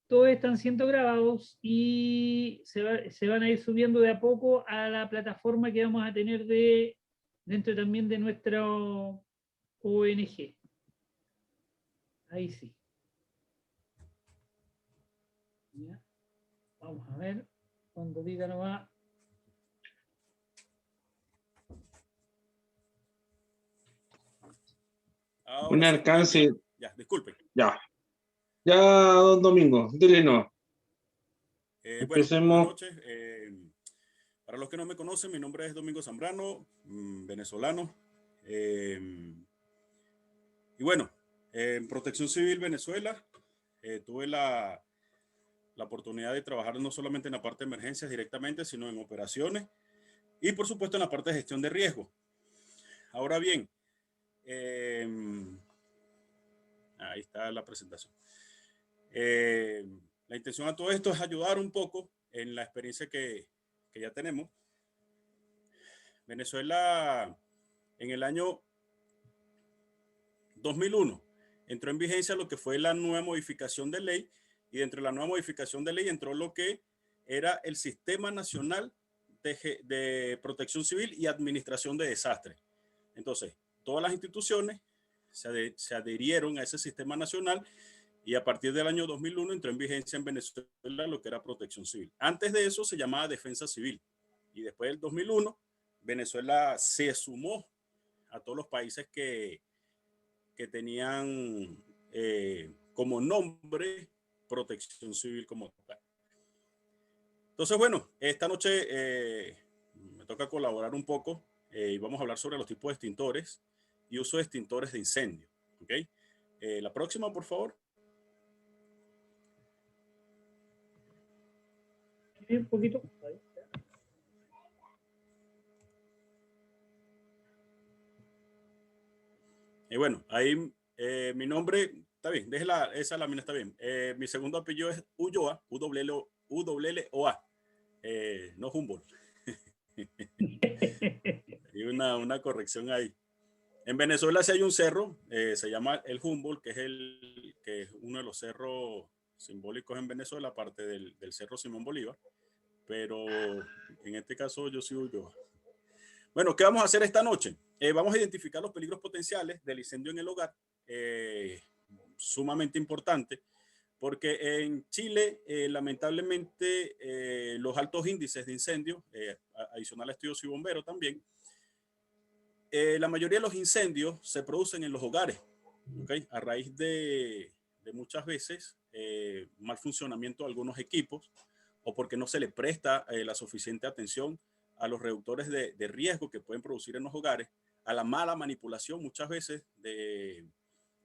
todos están siendo grabados y se van a ir subiendo de a poco a la plataforma que vamos a tener dentro también de nuestra ONG. Ahí sí. ¿Ya? Vamos a ver, cuando diga no va. Un alcance. Ya, disculpe. Ya. Ya, don Domingo, dile no. Bueno, buenas noches. Para los que no me conocen, mi nombre es Domingo Zambrano, venezolano. Y bueno, en Protección Civil Venezuela tuve la oportunidad de trabajar no solamente en la parte de emergencias directamente, sino en operaciones y por supuesto en la parte de gestión de riesgo. Ahora bien, ahí está la presentación. La intención a todo esto es ayudar un poco en la experiencia que ya tenemos. Venezuela en el año 2001 entró en vigencia lo que fue la nueva modificación de ley, y dentro de la nueva modificación de ley entró lo que era el Sistema Nacional de Protección Civil y Administración de Desastres. Entonces, todas las instituciones se adherieron a ese sistema nacional y a partir del año 2001 entró en vigencia en Venezuela lo que era Protección Civil. Antes de eso se llamaba Defensa Civil, y después del 2001 Venezuela se sumó a todos los países que tenían como nombre Protección Civil como tal. Entonces, bueno, esta noche me toca colaborar un poco y vamos a hablar sobre los tipos de extintores y uso de extintores de incendio. ¿Okay? La próxima, por favor. Un poquito. Y bueno, ahí mi nombre, está bien, déjela, esa lámina está bien. Mi segundo apellido es Ulloa, U-O-A, no Humboldt. Hay una corrección ahí. En Venezuela sí hay un cerro, se llama el Humboldt, que es uno de los cerros simbólicos en Venezuela, aparte del cerro Simón Bolívar, pero en este caso yo soy Ulloa. Bueno, ¿qué vamos a hacer esta noche? Vamos a identificar los peligros potenciales del incendio en el hogar, sumamente importante, porque en Chile, lamentablemente, los altos índices de incendio, adicional a estudios y bomberos también, la mayoría de los incendios se producen en los hogares, ¿okay? A raíz de muchas veces mal funcionamiento de algunos equipos o porque no se le presta la suficiente atención a los reductores de riesgo que pueden producir en los hogares, a la mala manipulación muchas veces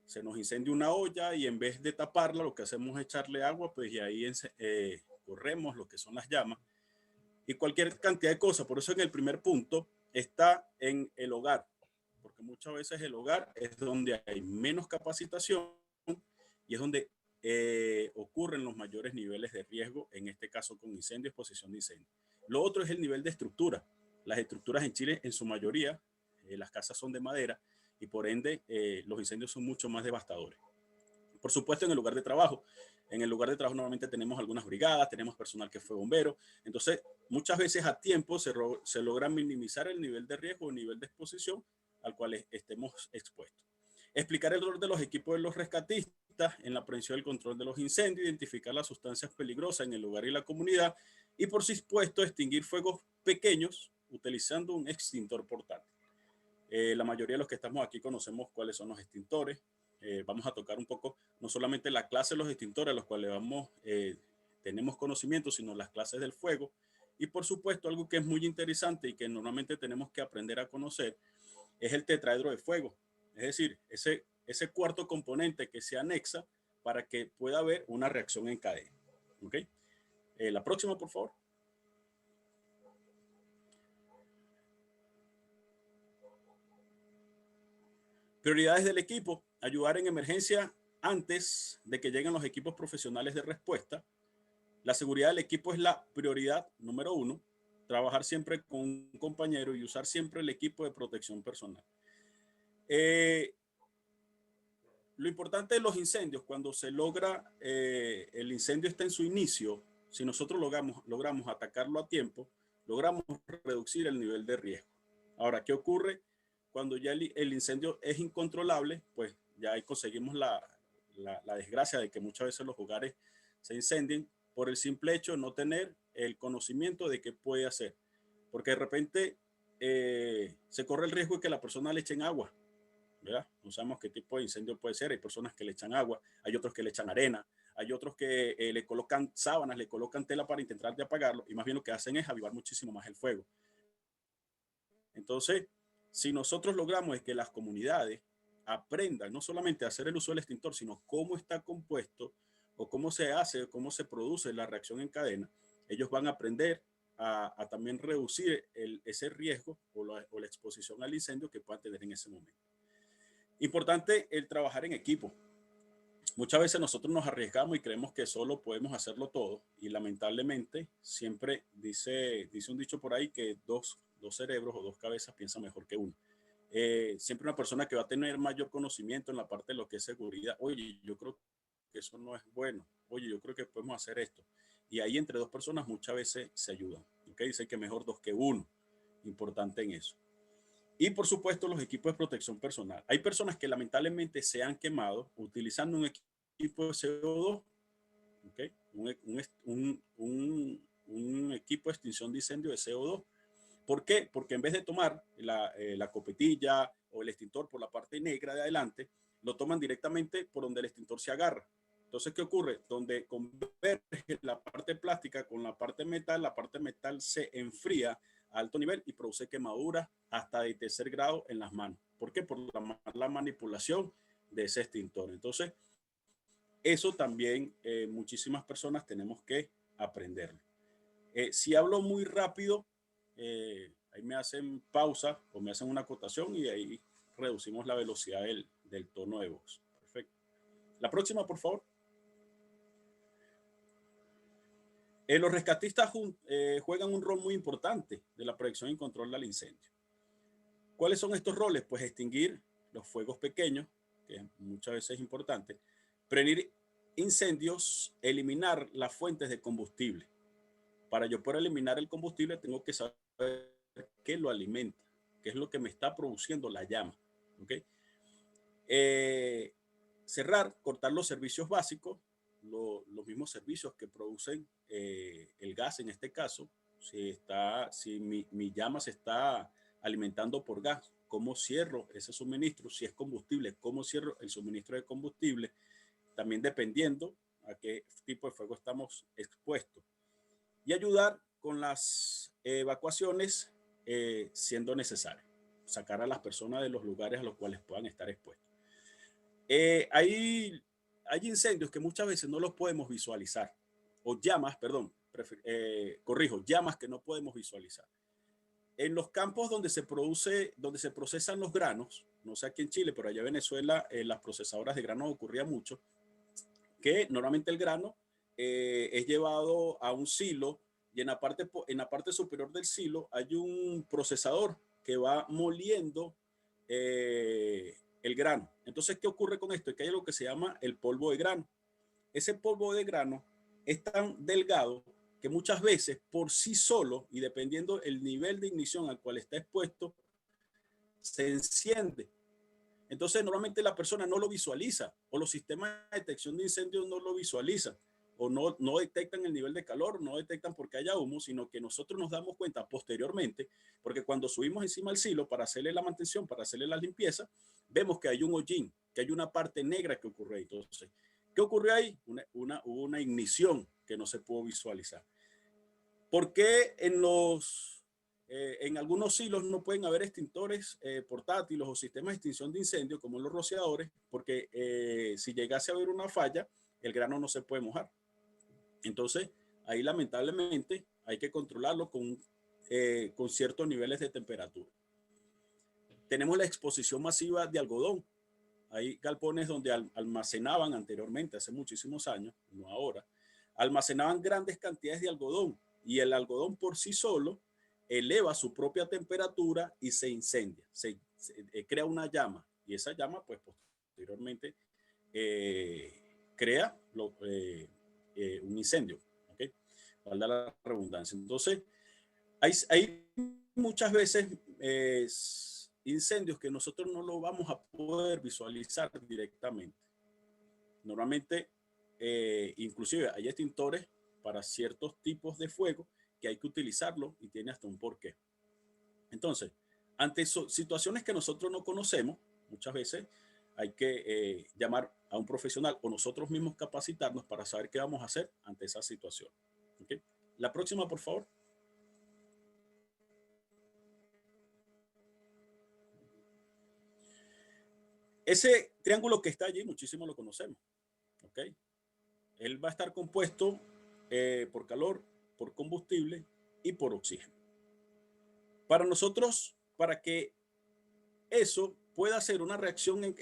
se nos incendia una olla y en vez de taparla lo que hacemos es echarle agua, pues y ahí corremos lo que son las llamas y cualquier cantidad de cosas. Por eso en el primer punto está en el hogar, porque muchas veces el hogar es donde hay menos capacitación y es donde ocurren los mayores niveles de riesgo, en este caso con incendio, exposición de incendio. Lo otro es el nivel de estructura. Las estructuras en Chile, en su mayoría, las casas son de madera y por ende los incendios son mucho más devastadores. Por supuesto, en el lugar de trabajo. En el lugar de trabajo normalmente tenemos algunas brigadas, tenemos personal que fue bombero. Entonces, muchas veces a tiempo se logra minimizar el nivel de riesgo, el nivel de exposición al cual estemos expuestos. Explicar el rol de los equipos de los rescatistas en la prevención y el control de los incendios, identificar las sustancias peligrosas en el lugar y la comunidad y por supuesto extinguir fuegos pequeños utilizando un extintor portátil. La mayoría de los que estamos aquí conocemos cuáles son los extintores. Vamos a tocar un poco no solamente la clase de los extintores a los cuales tenemos conocimiento, sino las clases del fuego. Y por supuesto algo que es muy interesante y que normalmente tenemos que aprender a conocer es el tetraedro de fuego. Es decir, ese cuarto componente que se anexa para que pueda haber una reacción en cadena. ¿Okay? La próxima, por favor. Prioridades del equipo: ayudar en emergencia antes de que lleguen los equipos profesionales de respuesta. La seguridad del equipo es la prioridad número 1. Trabajar siempre con un compañero y usar siempre el equipo de protección personal. lo importante de los incendios, cuando se logra, el incendio está en su inicio, si nosotros logramos atacarlo a tiempo, logramos reducir el nivel de riesgo. Ahora, ¿qué ocurre? Cuando ya el incendio es incontrolable, pues ya ahí conseguimos la desgracia de que muchas veces los hogares se incendien por el simple hecho de no tener el conocimiento de qué puede hacer. Porque de repente se corre el riesgo de que la persona le echen agua, ¿verdad? No sabemos qué tipo de incendio puede ser. Hay personas que le echan agua, hay otros que le echan arena, hay otros que le colocan sábanas, le colocan tela para intentar de apagarlo, y más bien lo que hacen es avivar muchísimo más el fuego. Entonces, si nosotros logramos es que las comunidades aprendan no solamente a hacer el uso del extintor, sino cómo está compuesto o cómo se hace, cómo se produce la reacción en cadena, ellos van a aprender a también reducir ese riesgo o la exposición al incendio que puedan tener en ese momento. Importante el trabajar en equipo. Muchas veces nosotros nos arriesgamos y creemos que solo podemos hacerlo todo, y lamentablemente siempre dice un dicho por ahí que dos cerebros o dos cabezas piensan mejor que uno. Siempre una persona que va a tener mayor conocimiento en la parte de lo que es seguridad, oye, yo creo que eso no es bueno, oye, yo creo que podemos hacer esto. Y ahí entre dos personas muchas veces se ayudan. ¿Okay? Dice que mejor dos que uno. Importante en eso. Y por supuesto los equipos de protección personal. Hay personas que lamentablemente se han quemado utilizando un equipo de CO2, ¿okay? un equipo de extinción de incendio de CO2. ¿Por qué? Porque en vez de tomar la copetilla o el extintor por la parte negra de adelante, lo toman directamente por donde el extintor se agarra. Entonces, ¿qué ocurre? Donde converge la parte plástica con la parte metal se enfría a alto nivel y produce quemaduras hasta de tercer grado en las manos. ¿Por qué? Por la manipulación de ese extintor. Entonces, eso también muchísimas personas tenemos que aprenderlo. Si hablo muy rápido, ahí me hacen pausa o me hacen una acotación y ahí reducimos la velocidad del tono de voz. Perfecto. La próxima, por favor. Los rescatistas juegan un rol muy importante de la prevención y control del incendio. ¿Cuáles son estos roles? Pues extinguir los fuegos pequeños, que muchas veces es importante, prevenir incendios, eliminar las fuentes de combustible. Para yo poder eliminar el combustible tengo que saber qué lo alimenta, qué es lo que me está produciendo la llama. ¿Okay? Cerrar, cortar los servicios básicos, los mismos servicios que producen el gas en este caso. Si mi llama se está alimentando por gas, ¿cómo cierro ese suministro? Si es combustible, ¿cómo cierro el suministro de combustible? También dependiendo a qué tipo de fuego estamos expuestos. Y ayudar con las evacuaciones siendo necesario. Sacar a las personas de los lugares a los cuales puedan estar expuestos. Hay incendios que muchas veces no los podemos visualizar. O llamas, perdón, llamas que no podemos visualizar. En los campos donde se procesan los granos, no sé aquí en Chile, pero allá en Venezuela, las procesadoras de granos ocurría mucho, que normalmente el grano es llevado a un silo y en la parte superior del silo hay un procesador que va moliendo el grano. Entonces, ¿qué ocurre con esto? Es que hay algo que se llama el polvo de grano. Ese polvo de grano es tan delgado que muchas veces por sí solo y dependiendo el nivel de ignición al cual está expuesto, se enciende. Entonces, normalmente la persona no lo visualiza o los sistemas de detección de incendios no lo visualizan o no detectan el nivel de calor, no detectan porque haya humo, sino que nosotros nos damos cuenta posteriormente, porque cuando subimos encima del silo para hacerle la mantención, para hacerle la limpieza, vemos que hay un hollín, que hay una parte negra que ocurre. Entonces, ¿qué ocurrió ahí? Hubo una ignición que no se pudo visualizar. ¿Por qué en algunos silos no pueden haber extintores portátiles o sistemas de extinción de incendio como los rociadores? Porque si llegase a haber una falla, el grano no se puede mojar. Entonces, ahí lamentablemente hay que controlarlo con ciertos niveles de temperatura. Tenemos la exposición masiva de algodón. Hay galpones donde almacenaban anteriormente, hace muchísimos años, no ahora, almacenaban grandes cantidades de algodón y el algodón por sí solo eleva su propia temperatura y se incendia, crea una llama y esa llama pues posteriormente crea un incendio. ¿Okay? Valga la redundancia. Entonces, hay muchas veces incendios que nosotros no lo vamos a poder visualizar directamente. Normalmente, inclusive hay extintores para ciertos tipos de fuego que hay que utilizarlo y tiene hasta un porqué. Entonces, ante situaciones que nosotros no conocemos, muchas veces hay que llamar a un profesional o nosotros mismos capacitarnos para saber qué vamos a hacer ante esa situación. ¿Okay? La próxima, por favor. Ese triángulo que está allí, muchísimo lo conocemos. ¿Okay? Él va a estar compuesto por calor, por combustible y por oxígeno. Para nosotros, para que eso pueda hacer una reacción,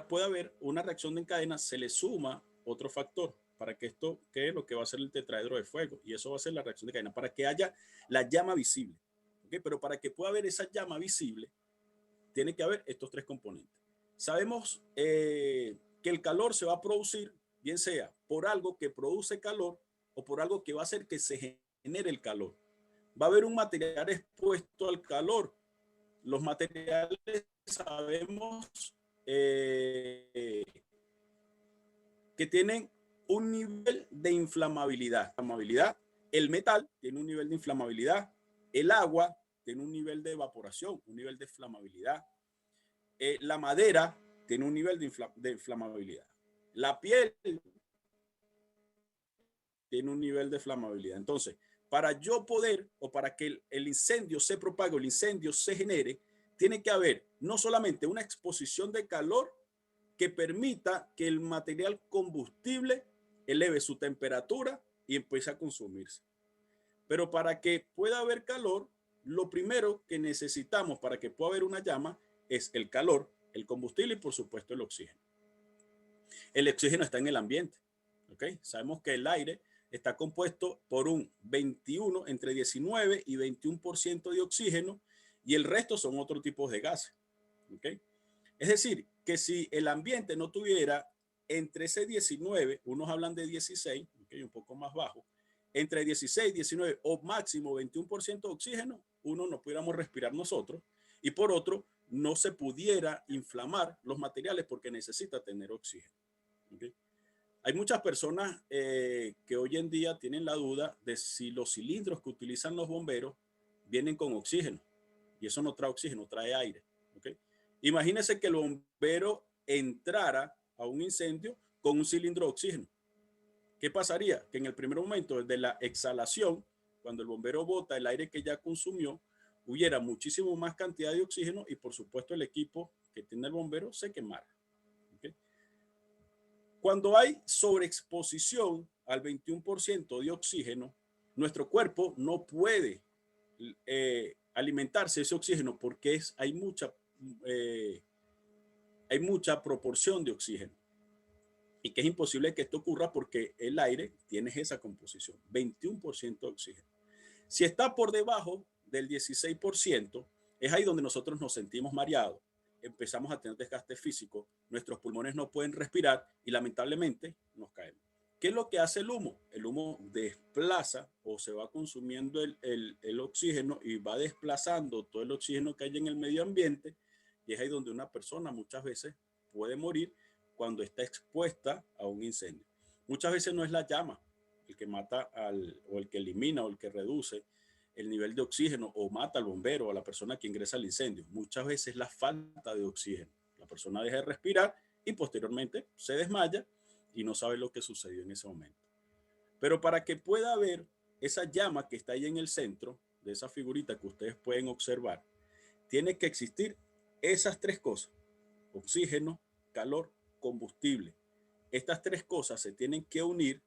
pueda haber una reacción en cadena, se le suma otro factor para que esto quede lo que va a ser el tetraedro de fuego. Y eso va a ser la reacción de cadena, para que haya la llama visible. ¿Okay? Pero para que pueda haber esa llama visible, tiene que haber estos tres componentes. Sabemos que el calor se va a producir, bien sea por algo que produce calor o por algo que va a hacer que se genere el calor. Va a haber un material expuesto al calor. Los materiales sabemos que tienen un nivel de inflamabilidad. El metal tiene un nivel de inflamabilidad. El agua tiene un nivel de evaporación, un nivel de inflamabilidad. La madera tiene un nivel de inflamabilidad. La piel tiene un nivel de inflamabilidad. Entonces, para yo poder o para que el incendio se propague, el incendio se genere, tiene que haber no solamente una exposición de calor que permita que el material combustible eleve su temperatura y empiece a consumirse. Pero para que pueda haber calor, lo primero que necesitamos para que pueda haber una llama es el calor, el combustible y por supuesto el oxígeno. El oxígeno está en el ambiente. ¿Okay? Sabemos que el aire está compuesto por un 21, entre 19 y 21% de oxígeno y el resto son otros tipos de gases. ¿Okay? Es decir, que si el ambiente no tuviera entre ese 19, unos hablan de 16, ¿okay? Un poco más bajo, entre 16, 19 o máximo 21% de oxígeno, uno no pudiéramos respirar nosotros y por otro, no se pudiera inflamar los materiales porque necesita tener oxígeno. ¿Okay? Hay muchas personas que hoy en día tienen la duda de si los cilindros que utilizan los bomberos vienen con oxígeno. Y eso no trae oxígeno, trae aire. ¿Okay? Imagínense que el bombero entrara a un incendio con un cilindro de oxígeno. ¿Qué pasaría? Que en el primer momento de la exhalación, cuando el bombero bota el aire que ya consumió, hubiera muchísimo más cantidad de oxígeno y por supuesto el equipo que tiene el bombero se quemara. ¿Okay? Cuando hay sobreexposición al 21% de oxígeno, nuestro cuerpo no puede alimentarse de ese oxígeno porque hay mucha proporción de oxígeno. Y que es imposible que esto ocurra porque el aire tiene esa composición, 21% de oxígeno. Si está por debajo del 16%, es ahí donde nosotros nos sentimos mareados, empezamos a tener desgaste físico, nuestros pulmones no pueden respirar y lamentablemente nos caemos. ¿Qué es lo que hace el humo? El humo desplaza o se va consumiendo el oxígeno y va desplazando todo el oxígeno que hay en el medio ambiente y es ahí donde una persona muchas veces puede morir cuando está expuesta a un incendio. Muchas veces no es la llama el que mata o el que elimina o el que reduce el nivel de oxígeno o mata al bombero o a la persona que ingresa al incendio. Muchas veces la falta de oxígeno. La persona deja de respirar y posteriormente se desmaya y no sabe lo que sucedió en ese momento. Pero para que pueda haber esa llama que está ahí en el centro de esa figurita que ustedes pueden observar, tiene que existir esas tres cosas: oxígeno, calor, combustible. Estas tres cosas se tienen que unir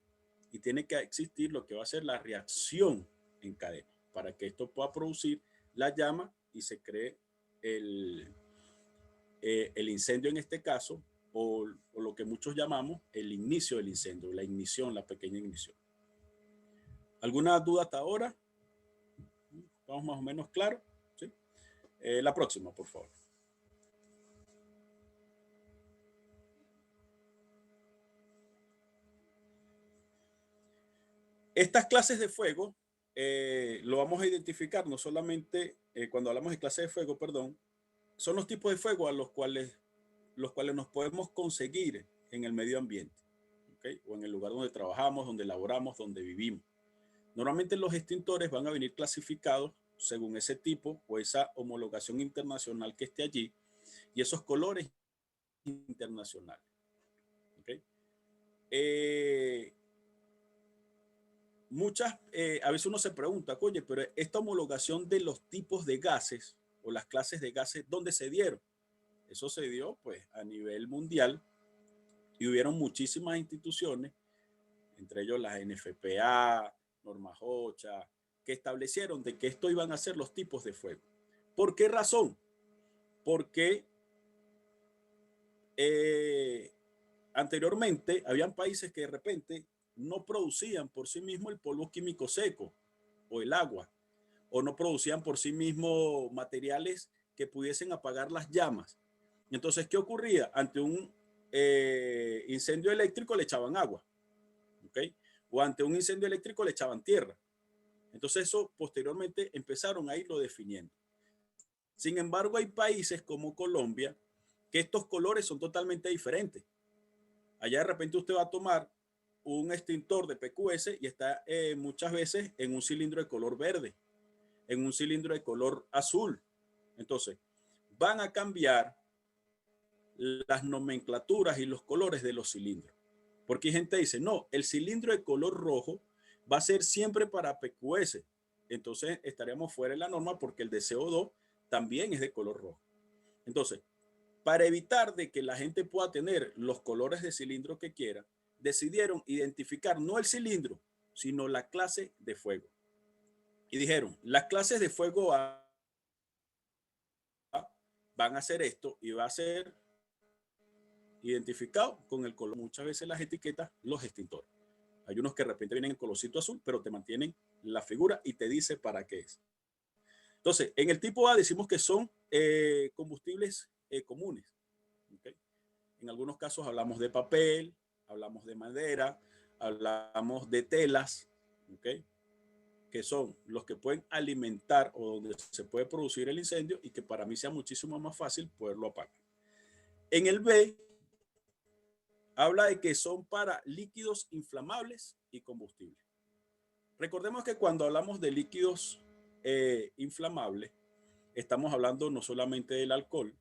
y tiene que existir lo que va a ser la reacción en cadena para que esto pueda producir la llama y se cree el incendio en este caso, o lo que muchos llamamos el inicio del incendio, la ignición, la pequeña ignición. ¿Alguna duda hasta ahora? ¿Estamos más o menos claros? ¿Sí? La próxima, por favor. Estas clases de fuego lo vamos a identificar no solamente cuando hablamos de clases de fuego, perdón, son los tipos de fuego a los cuales nos podemos conseguir en el medio ambiente, ¿okay? O en el lugar donde trabajamos, donde laboramos, donde vivimos. Normalmente los extintores van a venir clasificados según ese tipo o esa homologación internacional que esté allí y esos colores internacionales. ¿Okay? A veces uno se pregunta, oye, pero esta homologación de los tipos de gases o las clases de gases, ¿dónde se dieron? Eso se dio pues a nivel mundial y hubieron muchísimas instituciones, entre ellos las NFPA, Norma Jocha, que establecieron de que esto iban a ser los tipos de fuego. ¿Por qué razón? Porque anteriormente habían países que de repente no producían por sí mismo el polvo químico seco o el agua, o no producían por sí mismo materiales que pudiesen apagar las llamas. Entonces, ¿qué ocurría? Ante un incendio eléctrico le echaban agua, ¿ok? O ante un incendio eléctrico le echaban tierra. Entonces, eso posteriormente empezaron a irlo definiendo. Sin embargo, hay países como Colombia que estos colores son totalmente diferentes. Allá de repente usted va a tomar un extintor de PQS y está muchas veces en un cilindro de color verde, en un cilindro de color azul. Entonces, van a cambiar las nomenclaturas y los colores de los cilindros. Porque hay gente que dice, no, el cilindro de color rojo va a ser siempre para PQS. Entonces, estaríamos fuera de la norma porque el de CO2 también es de color rojo. Entonces, para evitar de que la gente pueda tener los colores de cilindro que quiera, decidieron identificar no el cilindro, sino la clase de fuego. Y dijeron, las clases de fuego A van a hacer esto y va a ser identificado con el color. Muchas veces las etiquetas, los extintores. Hay unos que de repente vienen en colorcito azul, pero te mantienen la figura y te dice para qué es. Entonces, en el tipo A decimos que son combustibles comunes. ¿Okay? En algunos casos hablamos de papel, hablamos de madera, hablamos de telas, ¿okay? Que son los que pueden alimentar o donde se puede producir el incendio y que para mí sea muchísimo más fácil poderlo apagar. En el B, habla de que son para líquidos inflamables y combustibles. Recordemos que cuando hablamos de líquidos inflamables, estamos hablando no solamente del alcohol,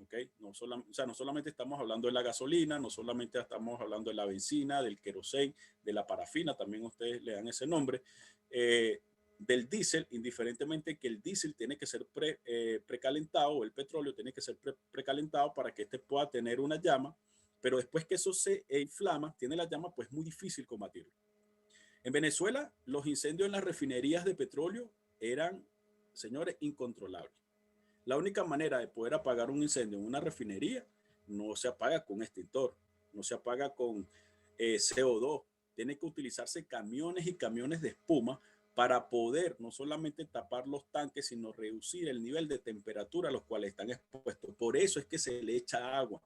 ¿okay? No solamente estamos hablando de la gasolina, no solamente estamos hablando de la benzina, del queroseno, de la parafina, también ustedes le dan ese nombre, del diésel, indiferentemente que el diésel tiene que ser precalentado o el petróleo tiene que ser precalentado para que este pueda tener una llama, pero después que eso se inflama, tiene la llama, pues es muy difícil combatirlo. En Venezuela, los incendios en las refinerías de petróleo eran, señores, incontrolables. La única manera de poder apagar un incendio en una refinería no se apaga con extintor, no se apaga con CO2. Tiene que utilizarse camiones y camiones de espuma para poder no solamente tapar los tanques, sino reducir el nivel de temperatura a los cuales están expuestos. Por eso es que se le echa agua.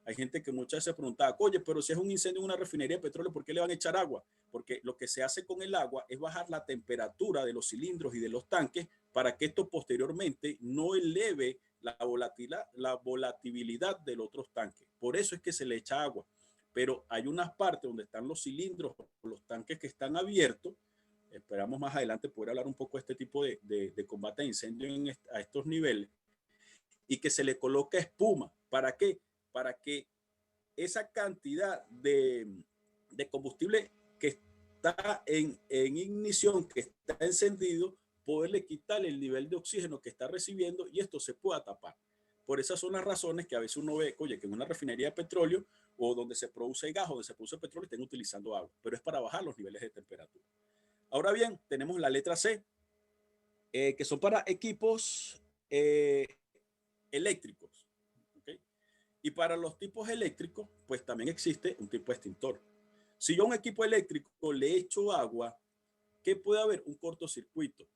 Hay gente que muchas veces se preguntaba, oye, pero si es un incendio en una refinería de petróleo, ¿por qué le van a echar agua? Porque lo que se hace con el agua es bajar la temperatura de los cilindros y de los tanques para que esto posteriormente no eleve la volatilidad de los otros tanques. Por eso es que se le echa agua. Pero hay unas partes donde están los cilindros, los tanques que están abiertos. Esperamos más adelante poder hablar un poco de este tipo de combate de incendio a estos niveles. Y que se le coloca espuma. ¿Para qué? Para que esa cantidad de combustible que está en ignición, que está encendido, poderle quitar el nivel de oxígeno que está recibiendo y esto se pueda tapar. Por esas son las razones que a veces uno ve, oye, que en una refinería de petróleo o donde se produce gas o donde se produce petróleo estén utilizando agua, pero es para bajar los niveles de temperatura. Ahora bien, tenemos la letra C, que son para equipos eléctricos. ¿Okay? Y para los tipos eléctricos, pues también existe un tipo de extintor. Si yo a un equipo eléctrico le echo agua, ¿qué puede haber? Un cortocircuito.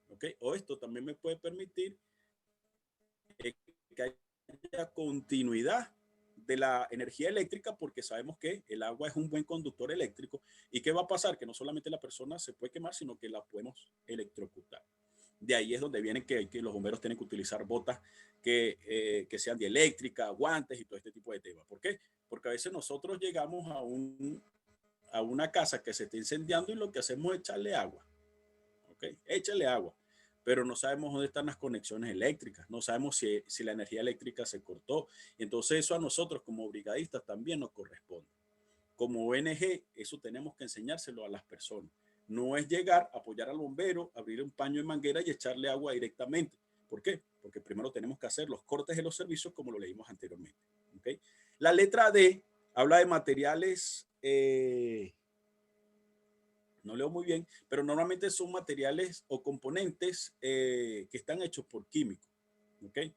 ¿Okay? O esto también me puede permitir que haya continuidad de la energía eléctrica, porque sabemos que el agua es un buen conductor eléctrico. ¿Y qué va a pasar? Que no solamente la persona se puede quemar, sino que la podemos electrocutar. De ahí es donde viene que los bomberos tienen que utilizar botas que sean dieléctricas, guantes y todo este tipo de temas. ¿Por qué? Porque a veces nosotros llegamos a una casa que se está incendiando y lo que hacemos es echarle agua. ¿Ok? Échale agua. Pero no sabemos dónde están las conexiones eléctricas, no sabemos si la energía eléctrica se cortó. Entonces eso a nosotros como brigadistas también nos corresponde. Como ONG, eso tenemos que enseñárselo a las personas. No es llegar, apoyar al bombero, abrir un paño de manguera y echarle agua directamente. ¿Por qué? Porque primero tenemos que hacer los cortes de los servicios como lo leímos anteriormente. ¿Okay? La letra D habla de materiales, no leo muy bien, pero normalmente son materiales o componentes que están hechos por químicos. ¿Okay?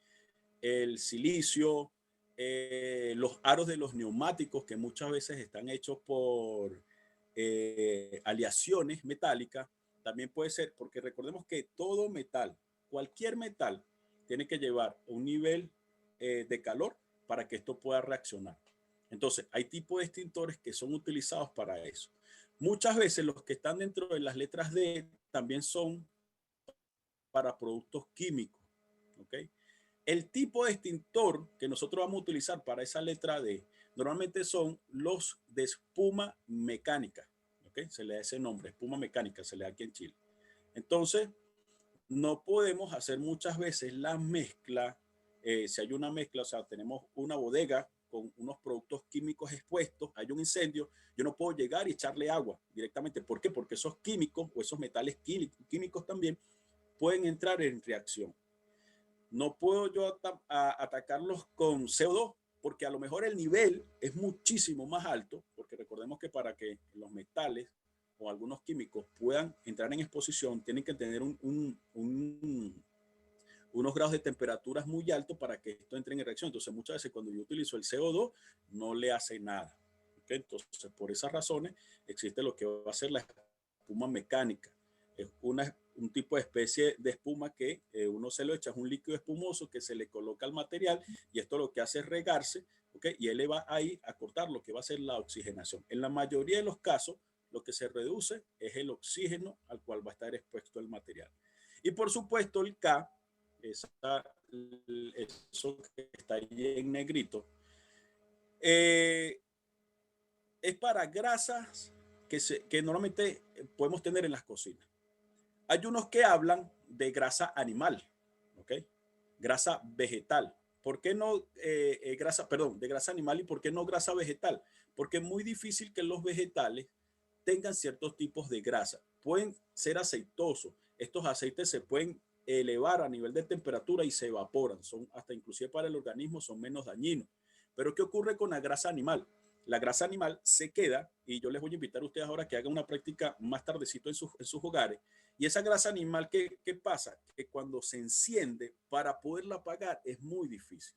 El silicio, los aros de los neumáticos que muchas veces están hechos por aleaciones metálicas, también puede ser, porque recordemos que todo metal, cualquier metal, tiene que llevar un nivel de calor para que esto pueda reaccionar. Entonces, hay tipos de extintores que son utilizados para eso. Muchas veces los que están dentro de las letras D también son para productos químicos. ¿Ok? El tipo de extintor que nosotros vamos a utilizar para esa letra D normalmente son los de espuma mecánica. ¿Okay? Se le da ese nombre, espuma mecánica, se le da aquí en Chile. Entonces, no podemos hacer muchas veces la mezcla. Si hay una mezcla, o sea, tenemos una bodega con unos productos químicos expuestos, hay un incendio, yo no puedo llegar y echarle agua directamente. ¿Por qué? Porque esos químicos o esos metales químicos también pueden entrar en reacción. No puedo yo atacarlos con CO2 porque a lo mejor el nivel es muchísimo más alto, porque recordemos que para que los metales o algunos químicos puedan entrar en exposición, tienen que tener unos grados de temperaturas muy altos para que esto entre en reacción. Entonces, muchas veces cuando yo utilizo el CO2, no le hace nada. ¿Okay? Entonces, por esas razones, existe lo que va a ser la espuma mecánica. Es un tipo de especie de espuma que uno se lo echa, es un líquido espumoso que se le coloca al material y esto lo que hace es regarse, ¿okay? Y él le va ahí a cortar lo que va a ser la oxigenación. En la mayoría de los casos, lo que se reduce es el oxígeno al cual va a estar expuesto el material. Y por supuesto el K, eso que está ahí en negrito, es para grasas que normalmente podemos tener en las cocinas. Hay unos que hablan de grasa animal, ¿ok? Grasa vegetal. ¿Por qué no de grasa animal y por qué no grasa vegetal? Porque es muy difícil que los vegetales tengan ciertos tipos de grasa. Pueden ser aceitosos. Estos aceites se pueden elevar a nivel de temperatura y se evaporan. Son hasta inclusive para el organismo son menos dañinos. Pero ¿qué ocurre con la grasa animal? La grasa animal se queda, y yo les voy a invitar a ustedes ahora que hagan una práctica más tardecito en sus hogares. Y esa grasa animal, ¿qué pasa? Que cuando se enciende, para poderla apagar es muy difícil.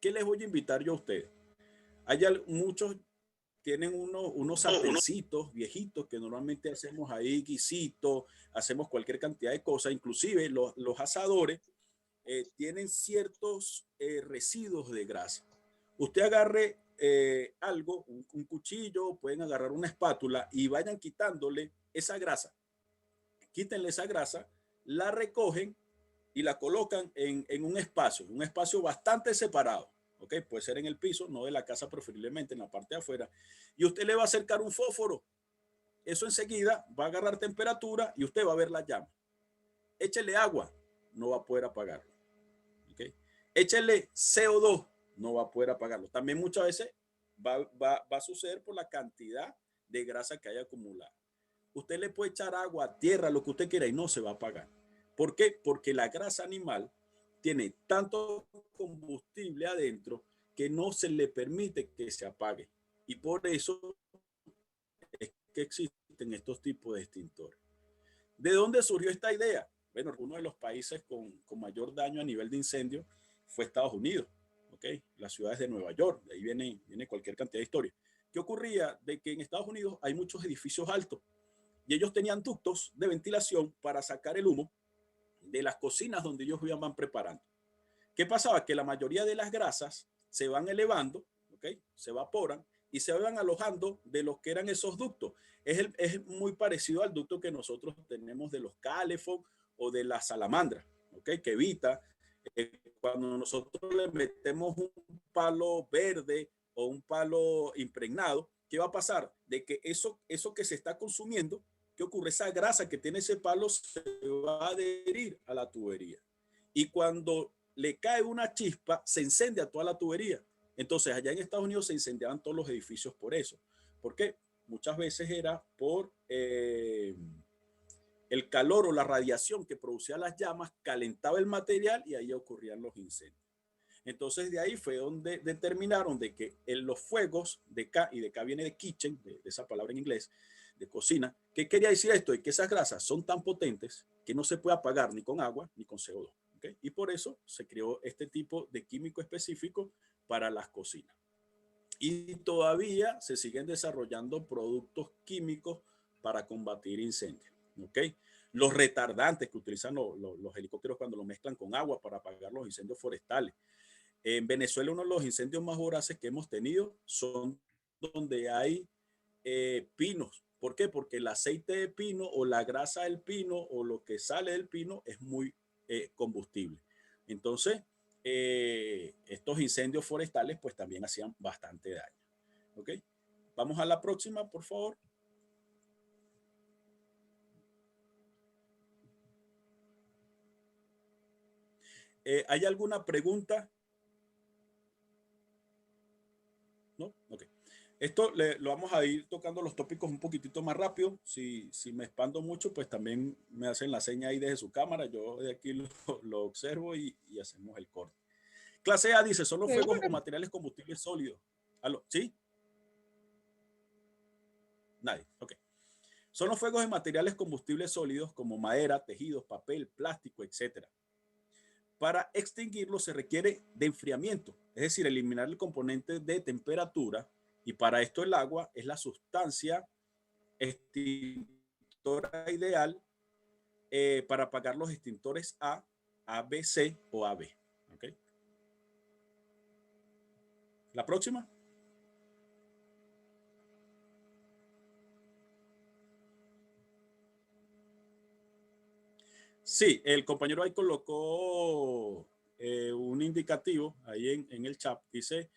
¿Qué les voy a invitar yo a ustedes? Hay muchos tienen unos sartencitos viejitos que normalmente hacemos ahí guisitos, hacemos cualquier cantidad de cosas, inclusive los asadores tienen ciertos residuos de grasa. Usted agarre algo, un cuchillo, pueden agarrar una espátula y vayan quitándole esa grasa. Quítenle esa grasa, la recogen y la colocan en un espacio bastante separado. ¿Okay? Puede ser en el piso, no de la casa, preferiblemente en la parte de afuera. Y usted le va a acercar un fósforo. Eso enseguida va a agarrar temperatura y usted va a ver la llama. Échele agua, no va a poder apagarlo. ¿Okay? Échele CO2, no va a poder apagarlo. También muchas veces va a suceder por la cantidad de grasa que hay acumulada. Usted le puede echar agua, tierra, lo que usted quiera y no se va a apagar. ¿Por qué? Porque la grasa animal tiene tanto combustible adentro que no se le permite que se apague. Y por eso es que existen estos tipos de extintores. ¿De dónde surgió esta idea? Bueno, uno de los países con mayor daño a nivel de incendio fue Estados Unidos. ¿Okay? Las ciudades de Nueva York, de ahí viene cualquier cantidad de historia. ¿Qué ocurría? De que en Estados Unidos hay muchos edificios altos y ellos tenían ductos de ventilación para sacar el humo de las cocinas donde ellos iban preparando. ¿Qué pasaba? Que la mayoría de las grasas se van elevando, ¿ok? Se evaporan y se van alojando de los que eran esos ductos. Es muy parecido al ducto que nosotros tenemos de los Calefón o de la salamandra, ¿ok? Que evita cuando nosotros le metemos un palo verde o un palo impregnado, ¿qué va a pasar? De que eso que se está consumiendo, ¿qué ocurre? Esa grasa que tiene ese palo se va a adherir a la tubería. Y cuando le cae una chispa, se incendia toda la tubería. Entonces, allá en Estados Unidos se incendiaban todos los edificios por eso. ¿Por qué? Muchas veces era por el calor o la radiación que producía las llamas, calentaba el material y ahí ocurrían los incendios. Entonces, de ahí fue donde determinaron de que en los fuegos de K, y de K viene de kitchen, de esa palabra en inglés, de cocina, ¿qué quería decir esto? Y que esas grasas son tan potentes que no se puede apagar ni con agua ni con CO2. ¿Okay? Y por eso se creó este tipo de químico específico para las cocinas. Y todavía se siguen desarrollando productos químicos para combatir incendios. ¿Okay? Los retardantes que utilizan los helicópteros cuando lo mezclan con agua para apagar los incendios forestales. En Venezuela, uno de los incendios más voraces que hemos tenido son donde hay pinos. ¿Por qué? Porque el aceite de pino o la grasa del pino o lo que sale del pino es muy combustible. Entonces, estos incendios forestales pues también hacían bastante daño. ¿Ok? Vamos a la próxima, por favor. ¿Hay alguna pregunta? ¿No? Ok. Esto lo vamos a ir tocando los tópicos un poquitito más rápido. Si me expando mucho, pues también me hacen la seña ahí desde su cámara. Yo de aquí lo observo y hacemos el corte. Clase A dice, son los fuegos o materiales combustibles sólidos. ¿Aló? ¿Sí? Nadie. Ok. Son los fuegos de materiales combustibles sólidos como madera, tejidos, papel, plástico, etc. Para extinguirlos se requiere de enfriamiento, es decir, eliminar el componente de temperatura, y para esto el agua es la sustancia extintora ideal para apagar los extintores A, ABC o AB. ¿Okay? La próxima. Sí, el compañero ahí colocó un indicativo ahí en el chat. Dice,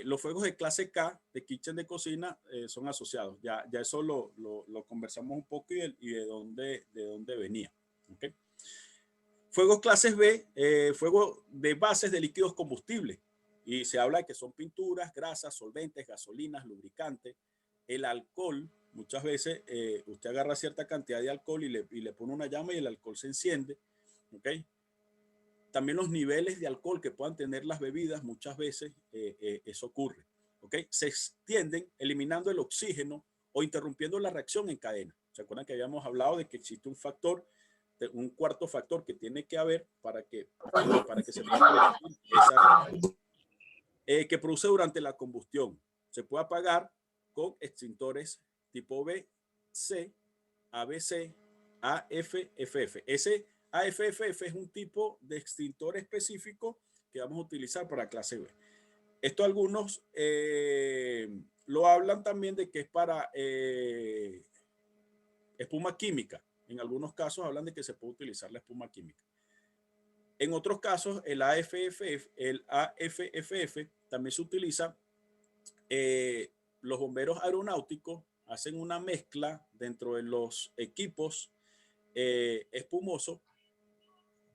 los fuegos de clase K de kitchen de cocina son asociados. Ya eso lo conversamos un poco y de dónde venía. ¿Okay? Fuegos clases B, fuegos de bases de líquidos combustibles. Y se habla de que son pinturas, grasas, solventes, gasolinas, lubricantes. El alcohol, muchas veces usted agarra cierta cantidad de alcohol y le pone una llama y el alcohol se enciende. ¿Okay? También los niveles de alcohol que puedan tener las bebidas, muchas veces eso ocurre. ¿Okay? Se extienden eliminando el oxígeno o interrumpiendo la reacción en cadena. ¿Se acuerdan que habíamos hablado de que existe un factor, un cuarto factor que tiene que haber para que se pueda esa que produce durante la combustión? Se puede apagar con extintores tipo B, C, ABC, AF, FF. Ese AFFF es un tipo de extintor específico que vamos a utilizar para clase B. Esto algunos lo hablan también de que es para espuma química. En algunos casos hablan de que se puede utilizar la espuma química. En otros casos, el AFFF también se utiliza. Los bomberos aeronáuticos hacen una mezcla dentro de los equipos espumosos,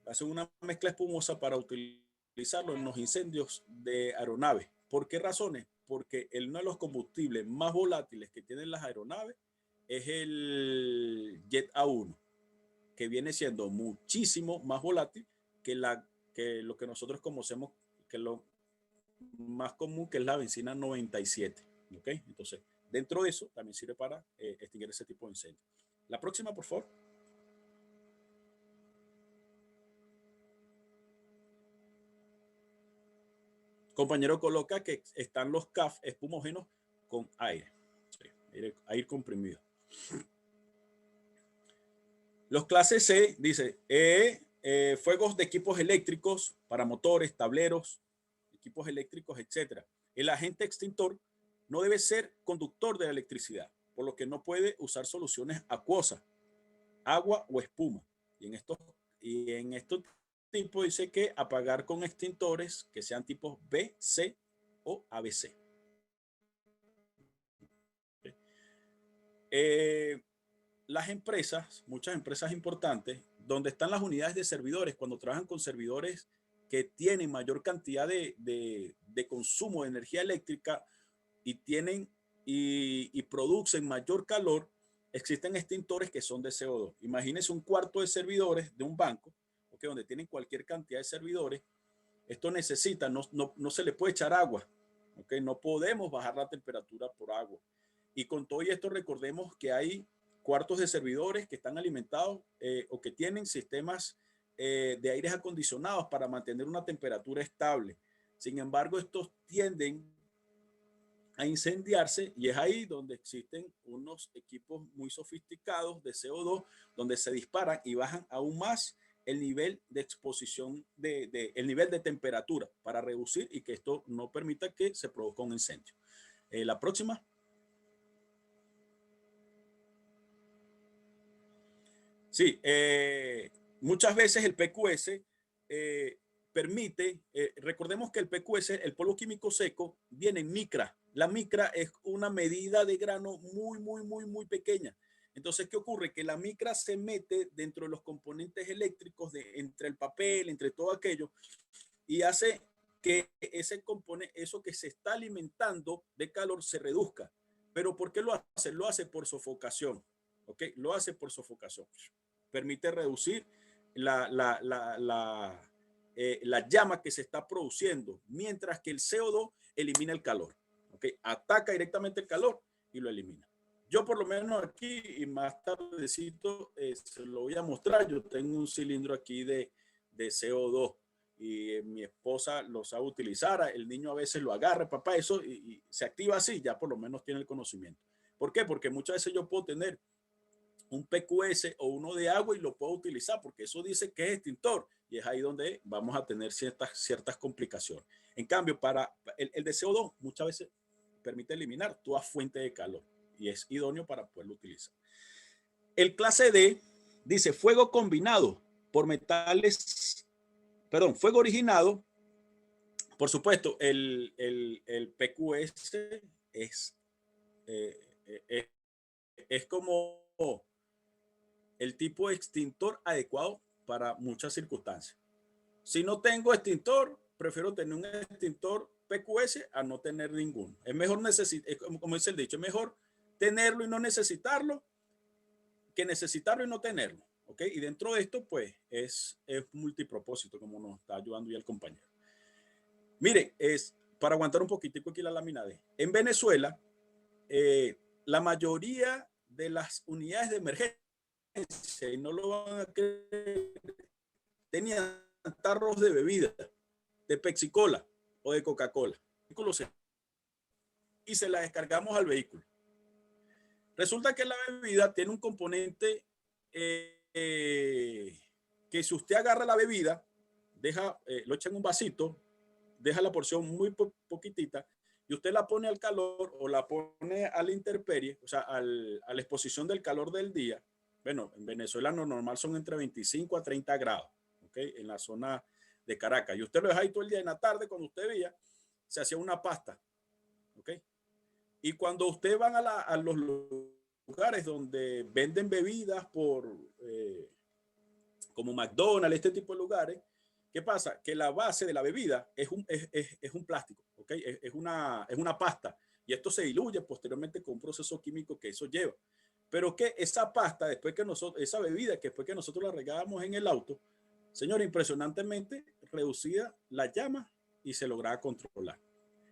hacen una mezcla espumosa para utilizarlo en los incendios de aeronaves. ¿Por qué razones? Porque uno de los combustibles más volátiles que tienen las aeronaves es el Jet A1, que viene siendo muchísimo más volátil que lo que nosotros conocemos, que lo más común, que es la benzina 97. ¿Okay? Entonces, dentro de eso también sirve para extinguir ese tipo de incendio. La próxima, por favor. Compañero coloca que están los CAF espumógenos con aire, sí, aire comprimido. Los clases C, dice, fuegos de equipos eléctricos para motores, tableros, equipos eléctricos, etcétera. El agente extintor no debe ser conductor de la electricidad, por lo que no puede usar soluciones acuosas, agua o espuma. Y en estos tipos dice que apagar con extintores que sean tipos B, C o ABC. Las empresas, muchas empresas importantes, donde están las unidades de servidores, cuando trabajan con servidores que tienen mayor cantidad de consumo de energía eléctrica y producen mayor calor, existen extintores que son de CO2. Imagínense un cuarto de servidores de un banco, ¿okay? Donde tienen cualquier cantidad de servidores. Esto necesita, no se le puede echar agua, ¿okay? No podemos bajar la temperatura por agua. Y con todo esto recordemos que hay cuartos de servidores que están alimentados o que tienen sistemas de aires acondicionados para mantener una temperatura estable. Sin embargo, estos tienden a incendiarse y es ahí donde existen unos equipos muy sofisticados de CO2 donde se disparan y bajan aún más el nivel de exposición, el nivel de temperatura para reducir y que esto no permita que se produzca un incendio. La próxima. Sí, muchas veces el PQS permite, recordemos que el PQS, el polvo químico seco, viene en micra. La micra es una medida de grano muy pequeña. Entonces, ¿qué ocurre? Que la micra se mete dentro de los componentes eléctricos, entre el papel, entre todo aquello, y hace que ese componente, eso que se está alimentando de calor, se reduzca. ¿Pero por qué lo hace? Lo hace por sofocación. ¿Ok? Lo hace por sofocación. Permite reducir la llama que se está produciendo, mientras que el CO2 elimina el calor. ¿Okay? Ataca directamente el calor y lo elimina. Yo por lo menos aquí, y más tardecito, se lo voy a mostrar. Yo tengo un cilindro aquí de CO2 y mi esposa lo sabe utilizar. El niño a veces lo agarra, papá, eso, y se activa así, ya por lo menos tiene el conocimiento. ¿Por qué? Porque muchas veces yo puedo tener un PQS o uno de agua y lo puedo utilizar porque eso dice que es extintor y es ahí donde vamos a tener ciertas complicaciones. En cambio, para el de CO2 muchas veces permite eliminar toda fuente de calor y es idóneo para poderlo utilizar. El clase D dice fuego combinado por metales, perdón, fuego originado. Por supuesto, el PQS es como el tipo de extintor adecuado para muchas circunstancias. Si no tengo extintor, prefiero tener un extintor PQS a no tener ninguno. Es mejor como dice el dicho, es mejor tenerlo y no necesitarlo que necesitarlo y no tenerlo. ¿Ok? Y dentro de esto, pues, es multipropósito, como nos está ayudando ya el compañero. Mire, para aguantar un poquitico aquí la lámina D. En Venezuela, la mayoría de las unidades de emergencia, y no lo van a creer, tenían tarros de bebida, de Pepsi Cola o de Coca-Cola, y se la descargamos al vehículo. Resulta que la bebida tiene un componente que si usted agarra la bebida, lo echa en un vasito, deja la porción muy poquitita y usted la pone al calor o la pone a la intemperie, o sea, a la exposición del calor del día. Bueno, en Venezuela lo normal son entre 25 a 30 grados, ¿ok? En la zona de Caracas. Y usted lo deja ahí todo el día. En la tarde, cuando usted veía, se hacía una pasta, ¿ok? Y cuando usted van a los lugares donde venden bebidas como McDonald's, este tipo de lugares, ¿qué pasa? Que la base de la bebida es un plástico, ¿ok? Es una pasta. Y esto se diluye posteriormente con un proceso químico que eso lleva. Pero que esa pasta, esa bebida, que después que nosotros la regábamos en el auto, señor, impresionantemente reducía la llama y se lograba controlar.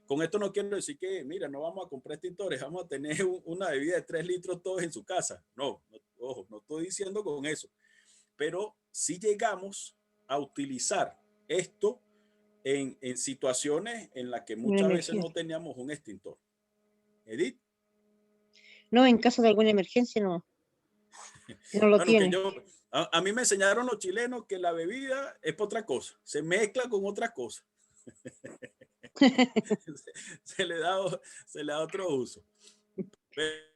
Con esto no quiero decir que, mira, no vamos a comprar extintores, vamos a tener una bebida de 3 litros todos en su casa. No, ojo, no estoy diciendo con eso. Pero sí llegamos a utilizar esto en situaciones en las que muchas veces no teníamos un extintor. Edith. No, en caso de alguna emergencia no. No lo tiene. A mí me enseñaron los chilenos que la bebida es por otra cosa, se mezcla con otra cosa. se le da otro uso.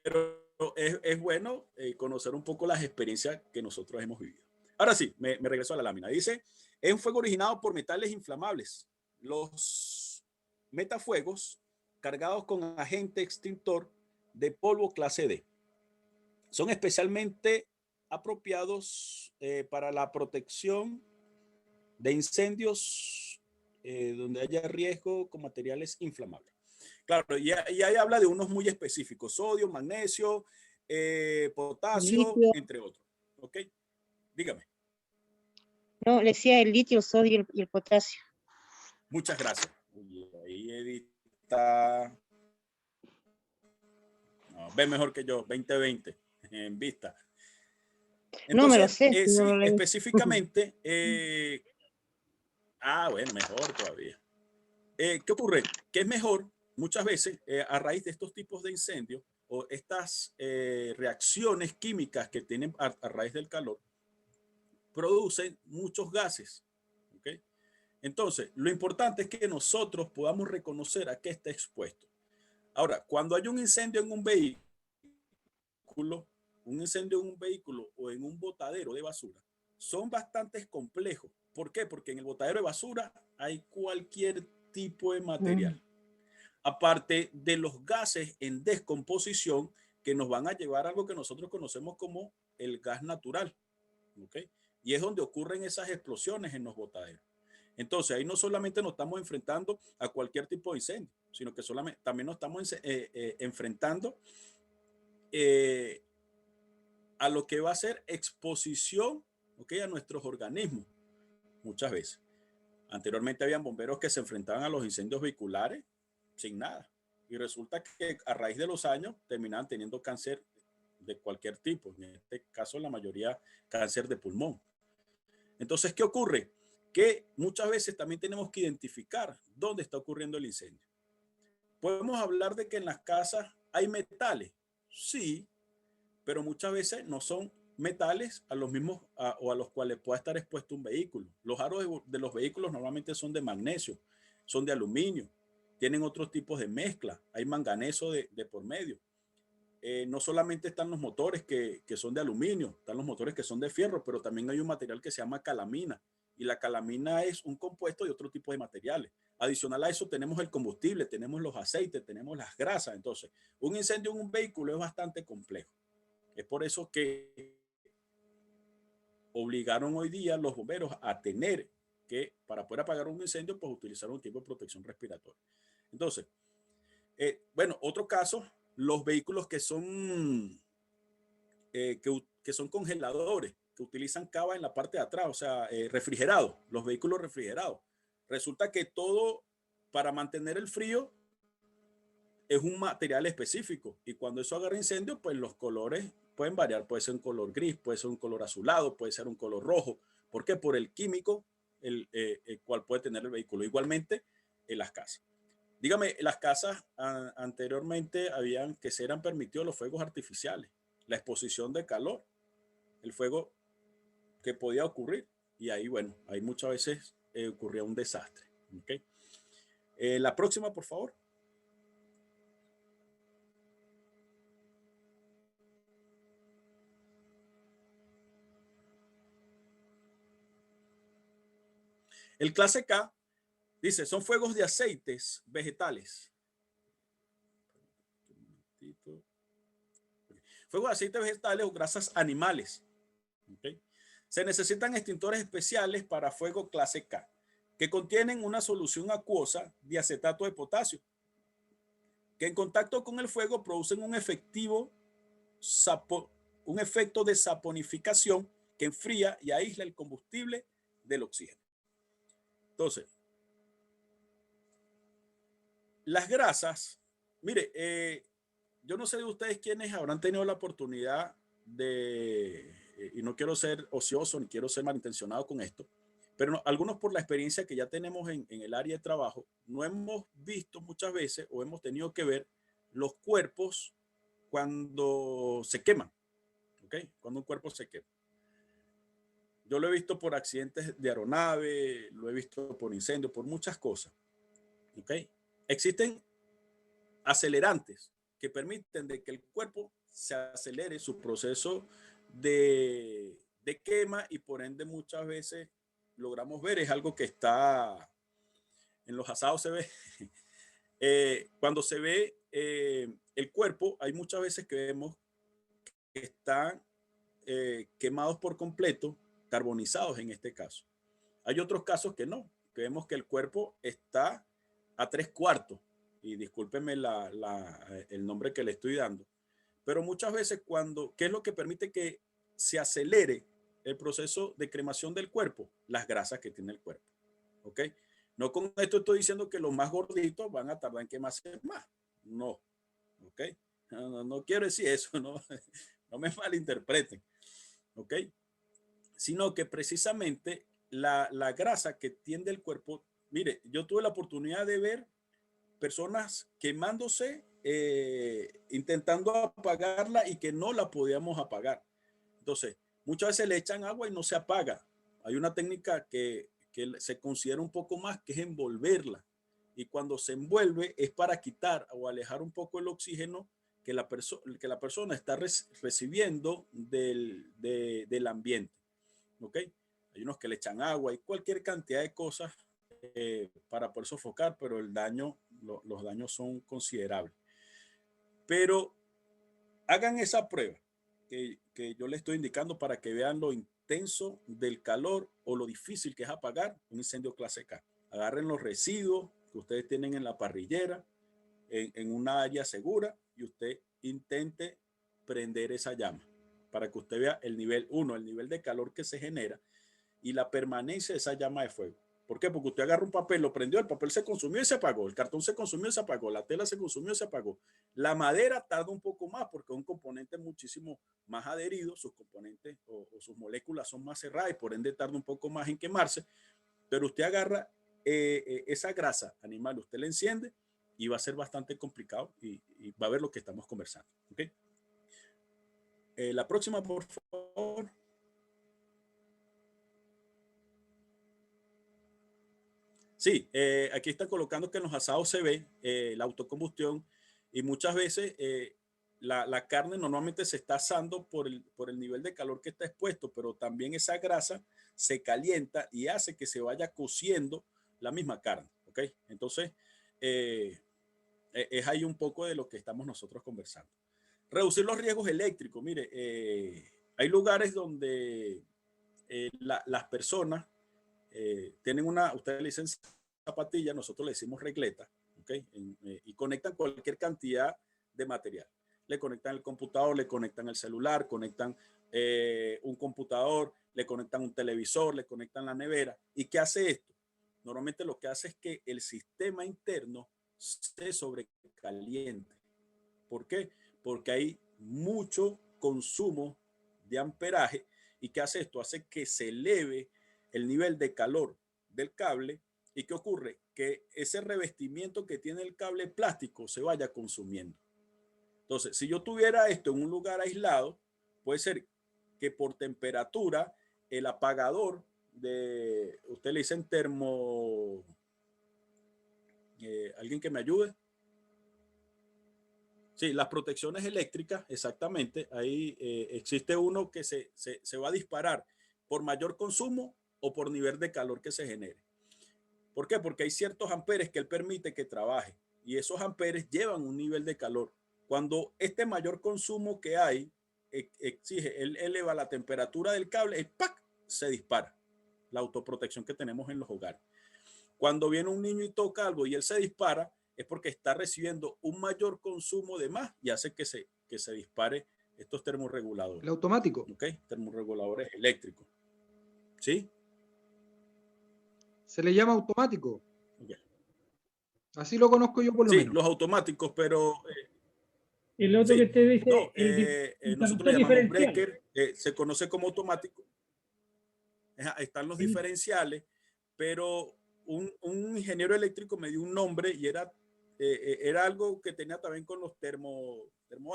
Pero es bueno conocer un poco las experiencias que nosotros hemos vivido. Ahora sí, me regreso a la lámina. Dice, es un fuego originado por metales inflamables. Los metafuegos cargados con agente extintor de polvo clase D son especialmente apropiados para la protección de incendios donde haya riesgo con materiales inflamables. Claro, y ahí habla de unos muy específicos, sodio, magnesio, potasio, Litio. entre otros. ¿Ok? Dígame. No, le decía el litio, el sodio y el potasio. Muchas gracias. Ahí edita. No, ve mejor que yo, 2020 en vista. Entonces, no me lo sé, no sí, lo leí. específicamente, bueno, mejor todavía. ¿Qué ocurre? Que es mejor muchas veces a raíz de estos tipos de incendios o estas reacciones químicas que tienen a raíz del calor, producen muchos gases. ¿Okay? Entonces, lo importante es que nosotros podamos reconocer a qué está expuesto. Ahora, cuando hay un incendio en un vehículo o en un botadero de basura, son bastante complejos. ¿Por qué? Porque en el botadero de basura hay cualquier tipo de material. Aparte de los gases en descomposición que nos van a llevar a algo que nosotros conocemos como el gas natural. ¿Okay? Y es donde ocurren esas explosiones en los botaderos. Entonces, ahí no solamente nos estamos enfrentando a cualquier tipo de incendio, sino que también nos estamos enfrentando a lo que va a ser exposición, ¿okay? A nuestros organismos, muchas veces. Anteriormente habían bomberos que se enfrentaban a los incendios vehiculares sin nada. Y resulta que a raíz de los años terminaban teniendo cáncer de cualquier tipo. En este caso, la mayoría cáncer de pulmón. Entonces, ¿qué ocurre? Que muchas veces también tenemos que identificar dónde está ocurriendo el incendio. Podemos hablar de que en las casas hay metales. Sí, pero muchas veces no son metales a los mismos o a los cuales pueda estar expuesto un vehículo. Los aros de los vehículos normalmente son de magnesio, son de aluminio, tienen otros tipos de mezcla, hay manganeso de por medio. No solamente están los motores que son de aluminio, están los motores que son de fierro, pero también hay un material que se llama calamina. Y la calamina es un compuesto de otro tipo de materiales. Adicional a eso tenemos el combustible, tenemos los aceites, tenemos las grasas. Entonces, un incendio en un vehículo es bastante complejo. Es por eso que obligaron hoy día los bomberos a tener que, para poder apagar un incendio, pues utilizar un tipo de protección respiratoria. Entonces, bueno, otro caso, los vehículos que son congeladores, que utilizan cava en la parte de atrás, o sea, refrigerados, los vehículos refrigerados. Resulta que todo para mantener el frío es un material específico y cuando eso agarra incendio, pues los colores pueden variar. Puede ser un color gris, puede ser un color azulado, puede ser un color rojo. ¿Por qué? Por el químico el cual puede tener el vehículo. Igualmente en las casas. Dígame, las casas anteriormente habían que se eran permitidos los fuegos artificiales, la exposición de calor, el fuego que podía ocurrir. Y ahí, bueno, ahí muchas veces ocurría un desastre. ¿Okay? La próxima, por favor. El clase K dice, son fuegos de aceites vegetales. Fuegos de aceites vegetales o grasas animales. ¿Okay? Se necesitan extintores especiales para fuego clase K, que contienen una solución acuosa de acetato de potasio, que en contacto con el fuego producen un efecto de saponificación que enfría y aísla el combustible del oxígeno. Entonces, las grasas, mire, yo no sé de ustedes quiénes habrán tenido la oportunidad de, y no quiero ser ocioso ni quiero ser malintencionado con esto, pero no, algunos por la experiencia que ya tenemos en el área de trabajo, no hemos visto muchas veces o hemos tenido que ver los cuerpos cuando se queman, ¿ok? Cuando un cuerpo se quema. Yo lo he visto por accidentes de aeronave, lo he visto por incendios, por muchas cosas. ¿Ok? Existen acelerantes que permiten de que el cuerpo se acelere su proceso de quema y por ende muchas veces logramos ver, es algo que está en los asados se ve, cuando se ve el cuerpo, hay muchas veces que vemos que están quemados por completo, carbonizados en este caso. Hay otros casos que no, que vemos que el cuerpo está a 3/4, y discúlpenme el nombre que le estoy dando, pero muchas veces ¿qué es lo que permite que se acelere el proceso de cremación del cuerpo? Las grasas que tiene el cuerpo, ¿ok? No con esto estoy diciendo que los más gorditos van a tardar en quemarse más, no, ¿ok? No quiero decir eso, no, no me malinterpreten, ¿ok? Sino que precisamente la grasa que tiende el cuerpo, mire, yo tuve la oportunidad de ver personas quemándose, intentando apagarla y que no la podíamos apagar. Entonces, muchas veces le echan agua y no se apaga. Hay una técnica que se considera un poco más, que es envolverla. Y cuando se envuelve es para quitar o alejar un poco el oxígeno que la persona está recibiendo del ambiente. ¿Ok? Hay unos que le echan agua y cualquier cantidad de cosas para poder sofocar, pero los daños son considerables. Pero hagan esa prueba que yo les estoy indicando para que vean lo intenso del calor o lo difícil que es apagar un incendio clase K. Agarren los residuos que ustedes tienen en la parrillera, en una área segura, y usted intente prender esa llama para que usted vea el nivel 1, el nivel de calor que se genera y la permanencia de esa llama de fuego. ¿Por qué? Porque usted agarra un papel, lo prendió, el papel se consumió y se apagó, el cartón se consumió y se apagó, la tela se consumió y se apagó. La madera tarda un poco más porque es un componente muchísimo más adherido, sus componentes o sus moléculas son más cerradas y por ende tarda un poco más en quemarse, pero usted agarra esa grasa animal, usted la enciende y va a ser bastante complicado y va a ver lo que estamos conversando. ¿Okay? La próxima, por favor. Sí, aquí están colocando que en los asados se ve la autocombustión y muchas veces la carne normalmente se está asando por el nivel de calor que está expuesto, pero también esa grasa se calienta y hace que se vaya cociendo la misma carne. ¿Ok? Entonces, es ahí un poco de lo que estamos nosotros conversando. Reducir los riesgos eléctricos. Mire, hay lugares donde las personas tienen ustedes le dicen zapatilla, nosotros le decimos regleta, ¿okay? Y conectan cualquier cantidad de material. Le conectan el computador, le conectan el celular, conectan un computador, le conectan un televisor, le conectan la nevera. ¿Y qué hace esto? Normalmente lo que hace es que el sistema interno se sobrecaliente. ¿Por qué? Porque hay mucho consumo de amperaje. ¿Y qué hace esto? Hace que se eleve el nivel de calor del cable. ¿Y qué ocurre? Que ese revestimiento que tiene el cable plástico se vaya consumiendo. Entonces, si yo tuviera esto en un lugar aislado, puede ser que por temperatura el apagador usted le dicen alguien que me ayude. Sí, las protecciones eléctricas, exactamente. Ahí existe uno que se va a disparar por mayor consumo o por nivel de calor que se genere. ¿Por qué? Porque hay ciertos amperes que él permite que trabaje y esos amperes llevan un nivel de calor. Cuando este mayor consumo que hay exige, él eleva la temperatura del cable, ¡pac!, se dispara la autoprotección que tenemos en los hogares. Cuando viene un niño y toca algo y él se dispara, es porque está recibiendo un mayor consumo de más y hace que se dispare estos termorreguladores. El automático. ¿Ok? Termorreguladores eléctricos. ¿Sí? Se le llama automático. Okay. Así lo conozco yo por lo menos. Sí, los automáticos, pero... el otro sí, que usted dice... no, nosotros le llamamos breaker, se conoce como automático. Están los diferenciales, pero un ingeniero eléctrico me dio un nombre y era algo que tenía también con los termo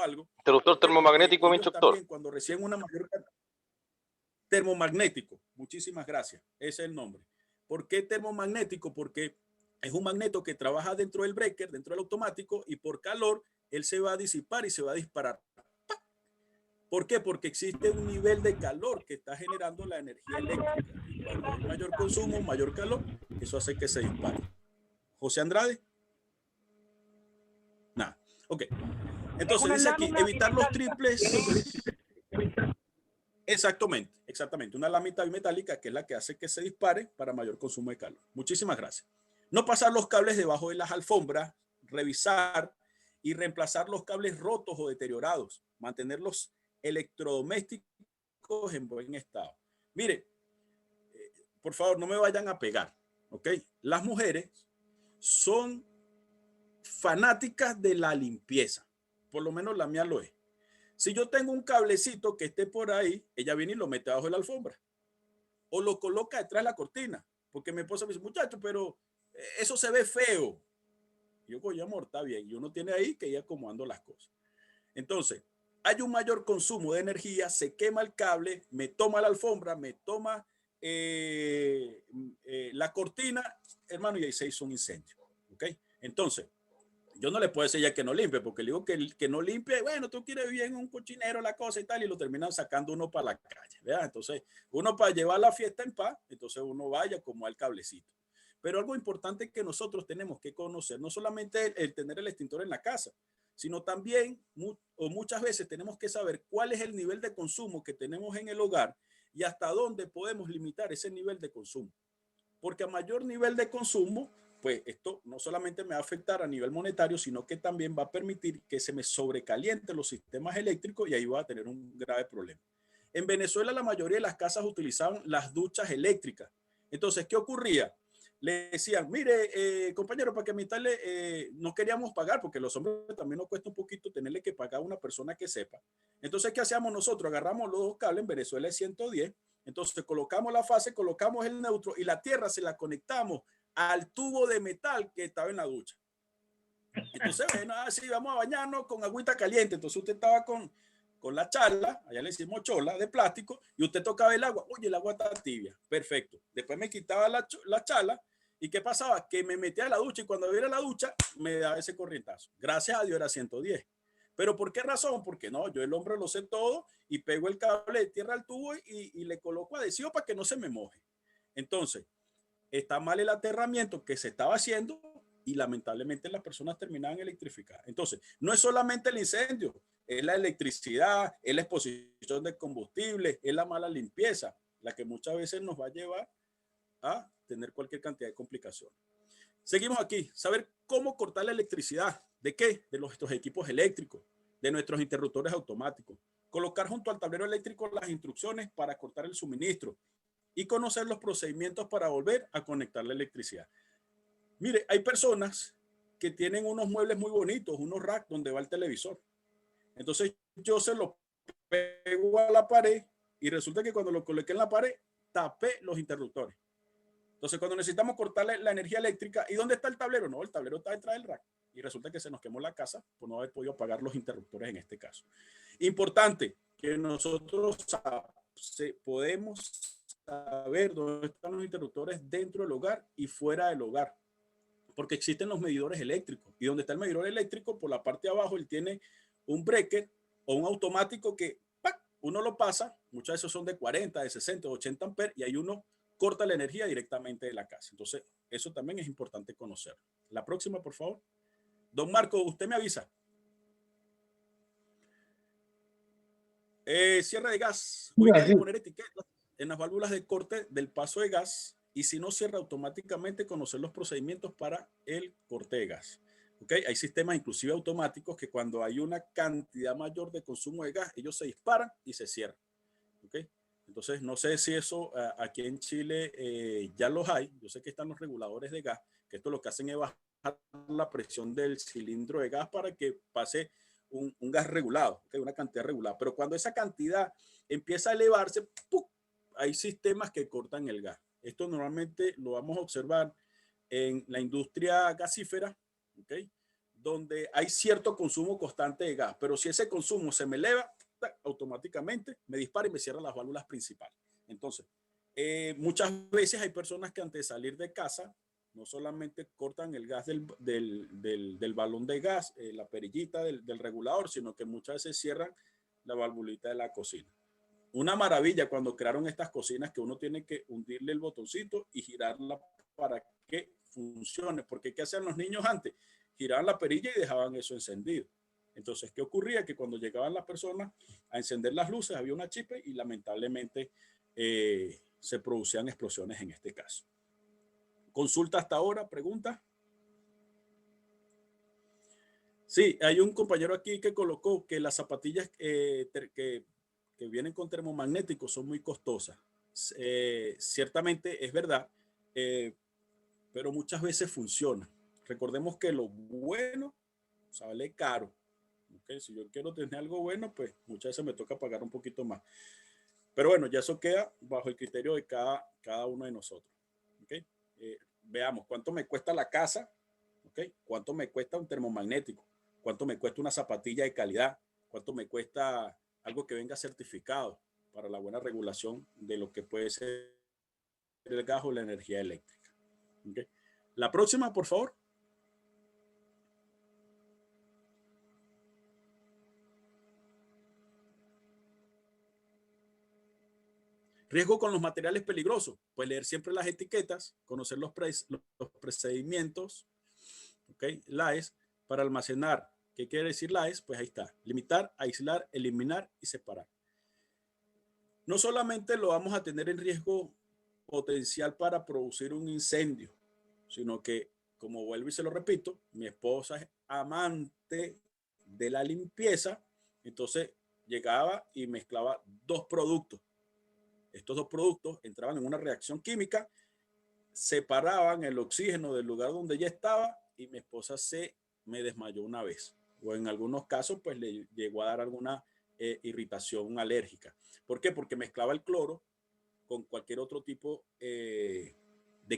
algo. Interruptor termomagnético, mi instructor. Cuando reciben una mayor termomagnético, muchísimas gracias, ese es el nombre. ¿Por qué termomagnético? Porque es un magneto que trabaja dentro del breaker, dentro del automático, y por calor él se va a disipar y se va a disparar. ¿Por qué? Porque existe un nivel de calor que está generando la energía eléctrica. Y cuando hay mayor consumo, mayor calor, eso hace que se dispare. José Andrade. Nada. Ok. Entonces dice aquí, evitar los triples. Exactamente, exactamente. Una lámina bimetálica que es la que hace que se dispare para mayor consumo de calor. Muchísimas gracias. No pasar los cables debajo de las alfombras, revisar y reemplazar los cables rotos o deteriorados. Mantener los electrodomésticos en buen estado. Mire, por favor, no me vayan a pegar, ¿ok? Las mujeres son fanáticas de la limpieza. Por lo menos la mía lo es. Si yo tengo un cablecito que esté por ahí, ella viene y lo mete abajo de la alfombra. O lo coloca detrás de la cortina. Porque mi esposa me dice, muchacho, pero eso se ve feo. Yo, oye, amor, está bien. Y uno tiene ahí que ir acomodando las cosas. Entonces, hay un mayor consumo de energía, se quema el cable, me toma la alfombra, me toma la cortina, hermano, y ahí se hizo un incendio. ¿Ok? Entonces, yo no le puedo decir ya que no limpie, porque le digo que no limpie, bueno, tú quieres vivir en un cochinero, la cosa y tal, y lo terminan sacando uno para la calle, ¿verdad? Entonces, uno para llevar la fiesta en paz, entonces uno vaya como al cablecito. Pero algo importante que nosotros tenemos que conocer, no solamente el tener el extintor en la casa, sino también, o muchas veces tenemos que saber cuál es el nivel de consumo que tenemos en el hogar y hasta dónde podemos limitar ese nivel de consumo. Porque a mayor nivel de consumo, pues esto no solamente me va a afectar a nivel monetario, sino que también va a permitir que se me sobrecalienten los sistemas eléctricos y ahí va a tener un grave problema. En Venezuela la mayoría de las casas utilizaban las duchas eléctricas. Entonces, ¿qué ocurría? Le decían, mire, compañero, para que a mitad no queríamos pagar, porque los hombres también nos cuesta un poquito tenerle que pagar a una persona que sepa. Entonces, ¿qué hacíamos nosotros? Agarramos los dos cables, en Venezuela es 110, entonces colocamos la fase, colocamos el neutro y la tierra se la conectamos al tubo de metal que estaba en la ducha. Entonces, bueno, así vamos a bañarnos con agüita caliente. Entonces usted estaba con la chala, allá le decimos chola, de plástico, y usted tocaba el agua. Oye, el agua está tibia. Perfecto. Después me quitaba la chala, ¿y qué pasaba? Que me metía a la ducha y cuando iba a la ducha me daba ese corrientazo. Gracias a Dios era 110. ¿Pero por qué razón? Porque no, yo el hombre lo sé todo y pego el cable de tierra al tubo y le coloco adhesivo para que no se me moje. Entonces, está mal el aterramiento que se estaba haciendo y lamentablemente las personas terminaban electrificadas. Entonces, no es solamente el incendio, es la electricidad, es la exposición de combustible, es la mala limpieza, la que muchas veces nos va a llevar a tener cualquier cantidad de complicaciones. Seguimos aquí, saber cómo cortar la electricidad. ¿De qué? De nuestros equipos eléctricos, de nuestros interruptores automáticos. Colocar junto al tablero eléctrico las instrucciones para cortar el suministro y conocer los procedimientos para volver a conectar la electricidad. Mire, hay personas que tienen unos muebles muy bonitos, unos racks donde va el televisor. Entonces yo se lo pego a la pared y resulta que cuando lo coloqué en la pared, tapé los interruptores. Entonces cuando necesitamos cortar la energía eléctrica, ¿y dónde está el tablero? No, el tablero está detrás del rack. Y resulta que se nos quemó la casa por no haber podido apagar los interruptores en este caso. Importante que nosotros podemos saber dónde están los interruptores dentro del hogar y fuera del hogar. Porque existen los medidores eléctricos. Y donde está el medidor eléctrico, por la parte de abajo, él tiene un breaker o un automático que ¡pac!, uno lo pasa. Muchos de esos son de 40, de 60, de 80 amperes y ahí uno corta la energía directamente de la casa. Entonces, eso también es importante conocer. La próxima, por favor. Don Marco, usted me avisa. Cierre de gas. Hoy hay que poner etiquetas en las válvulas de corte del paso de gas y si no cierra automáticamente, conocer los procedimientos para el corte de gas. ¿Okay? Hay sistemas inclusive automáticos que cuando hay una cantidad mayor de consumo de gas, ellos se disparan y se cierran. ¿Okay? Entonces, no sé si eso aquí en Chile ya los hay. Yo sé que están los reguladores de gas, que esto lo que hacen es bajar la presión del cilindro de gas para que pase un gas regulado, ¿okay? Una cantidad regulada. Pero cuando esa cantidad empieza a elevarse, ¡pum!, hay sistemas que cortan el gas. Esto normalmente lo vamos a observar en la industria gasífera, ¿okay?, donde hay cierto consumo constante de gas. Pero si ese consumo se me eleva, automáticamente me dispara y me cierra las válvulas principales. Entonces, muchas veces hay personas que antes de salir de casa No solamente cortan el gas del balón de gas, la perillita del regulador, sino que muchas veces cierran la valvulita de la cocina. Una maravilla cuando crearon estas cocinas que uno tiene que hundirle el botoncito y girarla para que funcione. Porque ¿qué hacían los niños antes? Giraban la perilla y dejaban eso encendido. Entonces, ¿qué ocurría? Que cuando llegaban las personas a encender las luces había una chispa y lamentablemente se producían explosiones en este caso. ¿Consulta hasta ahora? ¿Pregunta? Sí, hay un compañero aquí que colocó que las zapatillas que vienen con termomagnéticos son muy costosas. Ciertamente es verdad, pero muchas veces funciona. Recordemos que lo bueno sale caro. ¿Okay? Si yo quiero tener algo bueno, pues muchas veces me toca pagar un poquito más. Pero bueno, ya eso queda bajo el criterio de cada uno de nosotros. ¿Okay? Veamos cuánto me cuesta la casa, ¿okay? Cuánto me cuesta un termomagnético, cuánto me cuesta una zapatilla de calidad, cuánto me cuesta algo que venga certificado para la buena regulación de lo que puede ser el gas o la energía eléctrica. ¿Okay? La próxima, por favor. Riesgo con los materiales peligrosos. Pues leer siempre las etiquetas, conocer los procedimientos, ¿okay? LAES, para almacenar. ¿Qué quiere decir LAES? Pues ahí está. Limitar, aislar, eliminar y separar. No solamente lo vamos a tener en riesgo potencial para producir un incendio, sino que, como vuelvo y se lo repito, mi esposa es amante de la limpieza, entonces llegaba y mezclaba dos productos. Estos dos productos entraban en una reacción química, separaban el oxígeno del lugar donde ella estaba y mi esposa me desmayó una vez. O en algunos casos, pues le llegó a dar alguna irritación alérgica. ¿Por qué? Porque mezclaba el cloro con cualquier otro tipo de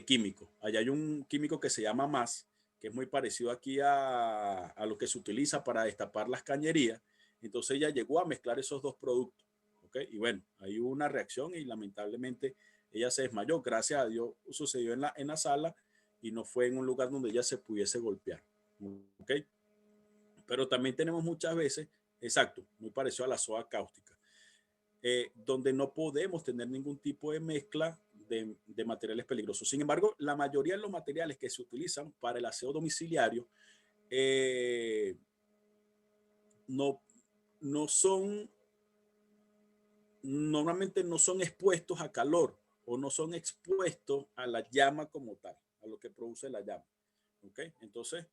químico. Allá hay un químico que se llama MAS, que es muy parecido aquí a lo que se utiliza para destapar las cañerías. Entonces ella llegó a mezclar esos dos productos. ¿Okay? Y bueno, hay una reacción y lamentablemente ella se desmayó. Gracias a Dios sucedió en la sala y no fue en un lugar donde ella se pudiese golpear. ¿Okay? Pero también tenemos muchas veces, exacto, muy parecido a la soda cáustica, donde no podemos tener ningún tipo de mezcla de materiales peligrosos. Sin embargo, la mayoría de los materiales que se utilizan para el aseo domiciliario normalmente no son expuestos a calor o no son expuestos a la llama como tal, a lo que produce la llama. ¿Okay? Entonces,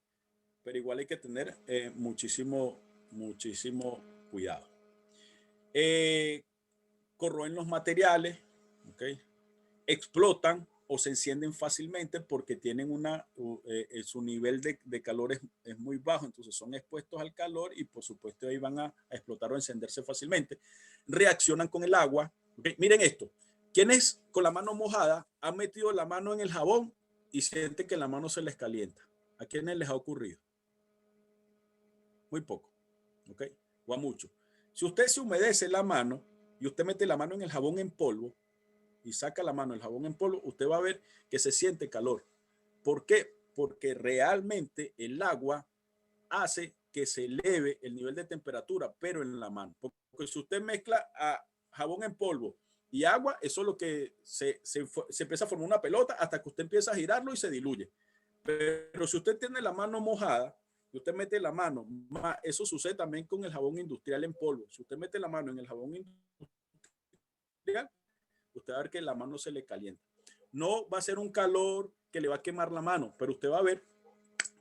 pero igual hay que tener muchísimo cuidado. Corroen los materiales, ¿okay? Explotan o se encienden fácilmente porque tienen su nivel de calor es muy bajo, entonces son expuestos al calor y por supuesto ahí van a explotar o encenderse fácilmente. Reaccionan con el agua. ¿Okay? Miren esto, quienes con la mano mojada han metido la mano en el jabón y sienten que la mano se les calienta. ¿A quiénes les ha ocurrido? Muy poco, ¿ok? O a muchos. Si usted se humedece la mano y usted mete la mano en el jabón en polvo y saca la mano el jabón en polvo, usted va a ver que se siente calor. ¿Por qué? Porque realmente el agua hace que se eleve el nivel de temperatura, pero en la mano. Porque si usted mezcla jabón en polvo y agua, eso es lo que se empieza a formar una pelota hasta que usted empieza a girarlo y se diluye. Pero si usted tiene la mano mojada, y usted mete la mano, eso sucede también con el jabón industrial en polvo. Si usted mete la mano en el jabón industrial, usted va a ver que la mano se le calienta. No va a ser un calor que le va a quemar la mano, pero usted va a ver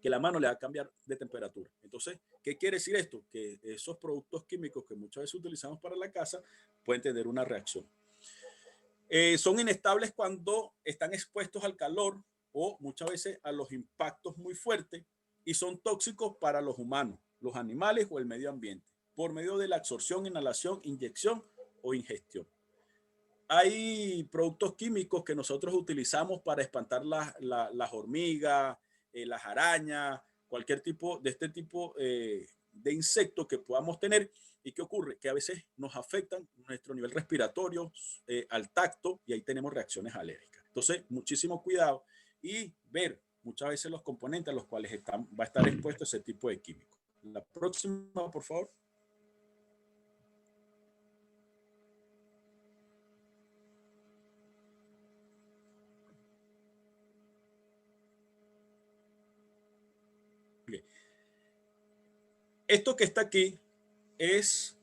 que la mano le va a cambiar de temperatura. Entonces, ¿qué quiere decir esto? Que esos productos químicos que muchas veces utilizamos para la casa pueden tener una reacción. Son inestables cuando están expuestos al calor o muchas veces a los impactos muy fuertes y son tóxicos para los humanos, los animales o el medio ambiente por medio de la absorción, inhalación, inyección o ingestión. Hay productos químicos que nosotros utilizamos para espantar las hormigas, las arañas, cualquier tipo de este tipo de insectos que podamos tener. ¿Y qué ocurre? Que a veces nos afectan nuestro nivel respiratorio al tacto y ahí tenemos reacciones alérgicas. Entonces, muchísimo cuidado y ver muchas veces los componentes a los cuales va a estar expuesto ese tipo de químico. La próxima, por favor. Bien. Esto que está aquí es,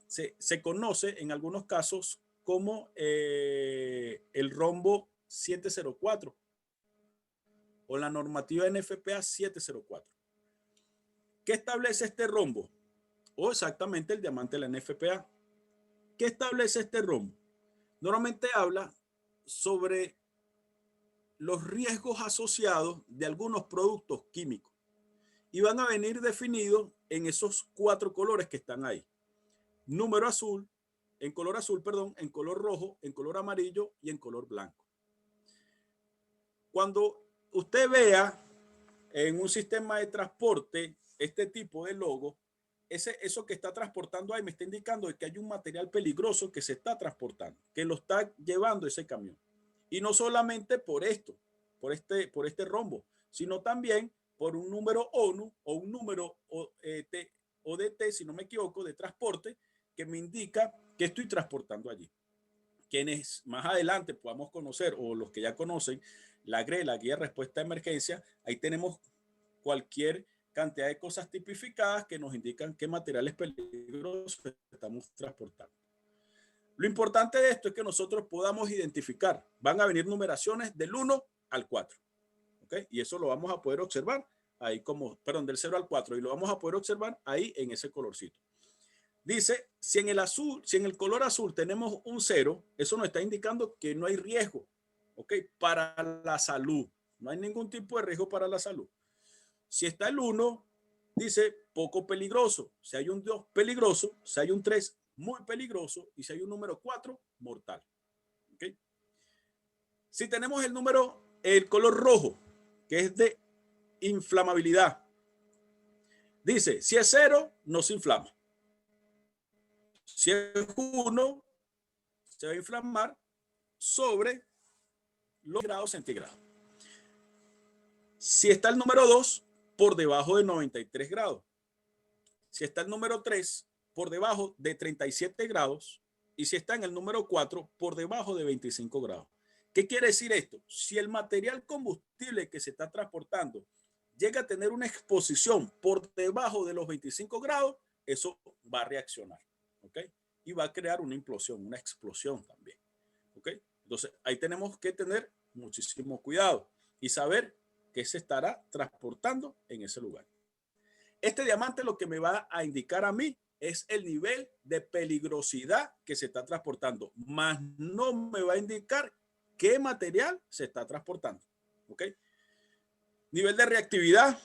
se conoce en algunos casos como el rombo 704 o la normativa NFPA 704. ¿Qué establece este rombo? O exactamente el diamante de la NFPA. ¿Qué establece este rombo? Normalmente habla sobre los riesgos asociados de algunos productos químicos y van a venir definidos en esos 4 colores que están ahí. Número azul, en color azul, perdón, en color rojo, en color amarillo y en color blanco. Cuando usted vea en un sistema de transporte este tipo de logo, eso que está transportando ahí me está indicando que hay un material peligroso que se está transportando, que lo está llevando ese camión. Y no solamente por esto, por este rombo, sino también por un número ONU o un número ODT, si no me equivoco, de transporte, que me indica que estoy transportando allí. Quienes más adelante podamos conocer, o los que ya conocen, la GRE, la Guía de Respuesta a Emergencia, ahí tenemos cualquier cantidad de cosas tipificadas que nos indican qué materiales peligrosos estamos transportando. Lo importante de esto es que nosotros podamos identificar, van a venir numeraciones del 1 al 4, ¿ok? Y eso lo vamos a poder observar ahí del 0 al 4, y lo vamos a poder observar ahí en ese colorcito. Dice, si en el color azul tenemos un 0, eso nos está indicando que no hay riesgo, ¿ok? Para la salud. No hay ningún tipo de riesgo para la salud. Si está el 1, dice poco peligroso. Si hay un 2, peligroso. Si hay un 3, muy peligroso. Y si hay un número 4, mortal. ¿Ok? Si tenemos el color rojo, que es de inflamabilidad, dice, si es 0, no se inflama. Si es 1, se va a inflamar sobre los grados centígrados. Si está el número 2, por debajo de 93 grados. Si está el número 3, por debajo de 37 grados. Y si está en el número 4, por debajo de 25 grados. ¿Qué quiere decir esto? Si el material combustible que se está transportando llega a tener una exposición por debajo de los 25 grados, eso va a reaccionar, ¿ok? Y va a crear una implosión, una explosión también, ¿ok? Entonces, ahí tenemos que tener muchísimo cuidado y saber qué se estará transportando en ese lugar. Este diamante lo que me va a indicar a mí es el nivel de peligrosidad que se está transportando, más no me va a indicar qué material se está transportando, ¿ok? Nivel de reactividad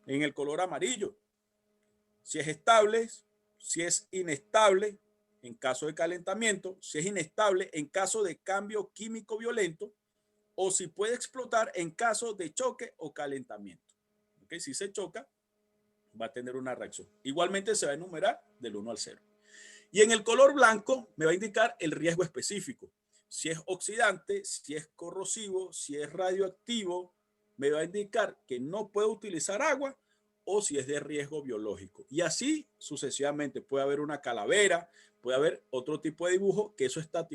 en el color amarillo. Si es estable, si es inestable en caso de calentamiento, si es inestable en caso de cambio químico violento, o si puede explotar en caso de choque o calentamiento. ¿Okay? Si se choca, va a tener una reacción. Igualmente se va a enumerar del 1 al 0. Y en el color blanco me va a indicar el riesgo específico. Si es oxidante, si es corrosivo, si es radioactivo, me va a indicar que no puedo utilizar agua, o si es de riesgo biológico. Y así sucesivamente. Puede haber una calavera, puede haber otro tipo de dibujo, que eso está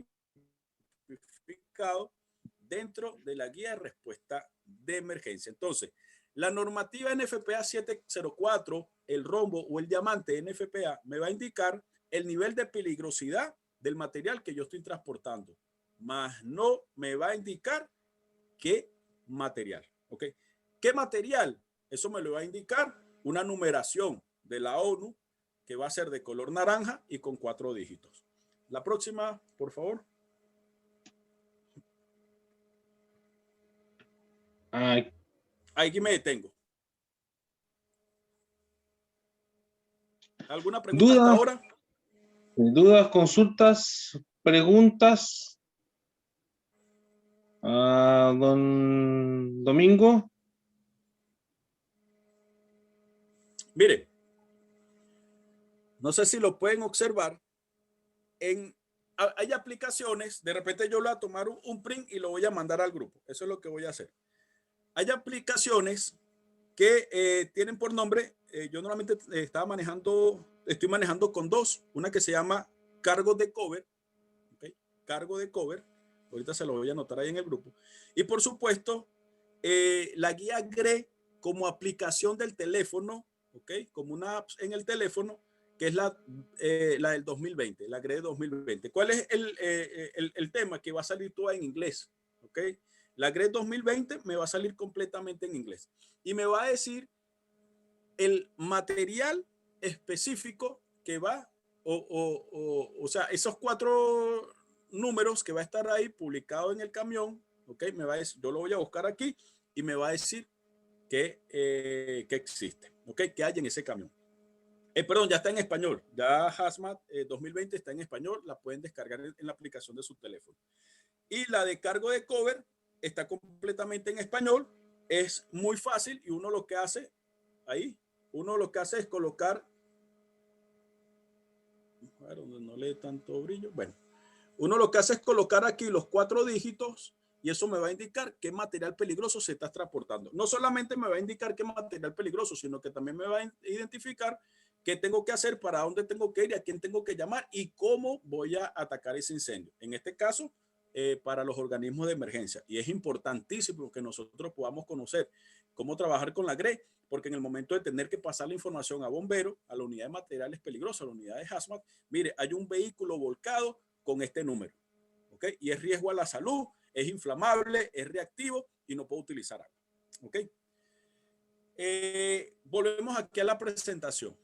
tipificado dentro de la guía de respuesta de emergencia. Entonces, la normativa NFPA 704, el rombo o el diamante NFPA, me va a indicar el nivel de peligrosidad del material que yo estoy transportando, más no me va a indicar qué material. ¿Ok? ¿Qué material? Eso me lo va a indicar una numeración de la ONU que va a ser de color naranja y con 4 dígitos. La próxima, por favor. Aquí me detengo. ¿Alguna pregunta hasta ahora? Dudas, consultas, preguntas. Don Domingo. Mire, no sé si lo pueden observar. Hay aplicaciones, de repente yo le voy a tomar un print y lo voy a mandar al grupo. Eso es lo que voy a hacer. Hay aplicaciones que tienen por nombre, yo normalmente estoy manejando con dos, una que se llama Cargo de Cover, ¿okay? Cargo de Cover, ahorita se lo voy a anotar ahí en el grupo, y por supuesto la guía GRE como aplicación del teléfono, ¿ok? Como una app en el teléfono, que es la del 2020, la GRE 2020. ¿Cuál es el tema? Que va a salir todo en inglés, ¿ok? La GRE 2020 me va a salir completamente en inglés y me va a decir el material específico que va, o sea, esos 4 números que va a estar ahí publicado en el camión, ¿ok? Me va a decir, yo lo voy a buscar aquí y me va a decir que existe, ¿ok? Que hay en ese camión. Perdón, ya está en español. Ya Hazmat 2020 está en español. La pueden descargar en la aplicación de su teléfono. Y la de Cargo de Cover está completamente en español. Es muy fácil y uno lo que hace ahí, uno lo que hace es colocar, a ver, donde no lee tanto brillo. Bueno, uno lo que hace es colocar aquí los 4 dígitos y eso me va a indicar qué material peligroso se está transportando. No solamente me va a indicar qué material peligroso, sino que también me va a identificar qué tengo que hacer, para dónde tengo que ir, a quién tengo que llamar y cómo voy a atacar ese incendio. En este caso, para los organismos de emergencia. Y es importantísimo que nosotros podamos conocer cómo trabajar con la GRE, porque en el momento de tener que pasar la información a bomberos, a la unidad de materiales peligrosos, a la unidad de hazmat, mire, hay un vehículo volcado con este número, ¿ok? Y es riesgo a la salud, es inflamable, es reactivo y no puedo utilizar agua, ¿ok? Volvemos aquí a la presentación.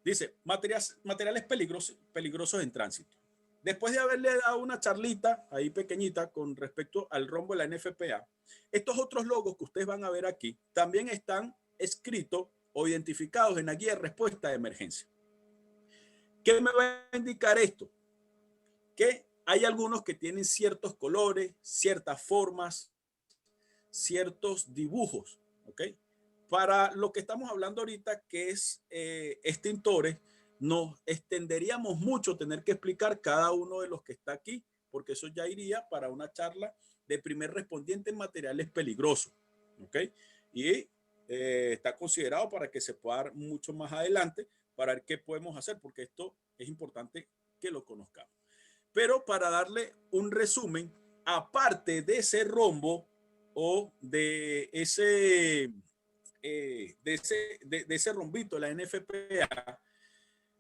Dice, materiales peligrosos en tránsito. Después de haberle dado una charlita ahí pequeñita con respecto al rombo de la NFPA, estos otros logos que ustedes van a ver aquí también están escritos o identificados en la guía de respuesta de emergencia. ¿Qué me va a indicar esto? Que hay algunos que tienen ciertos colores, ciertas formas, ciertos dibujos, ¿ok? Para lo que estamos hablando ahorita, que es extintores, nos extenderíamos mucho tener que explicar cada uno de los que está aquí, porque eso ya iría para una charla de primer respondiente en materiales peligrosos, ¿ok? Y está considerado para que se pueda dar mucho más adelante para ver qué podemos hacer, porque esto es importante que lo conozcamos. Pero para darle un resumen, aparte de ese rombo o de ese rombito de la NFPA,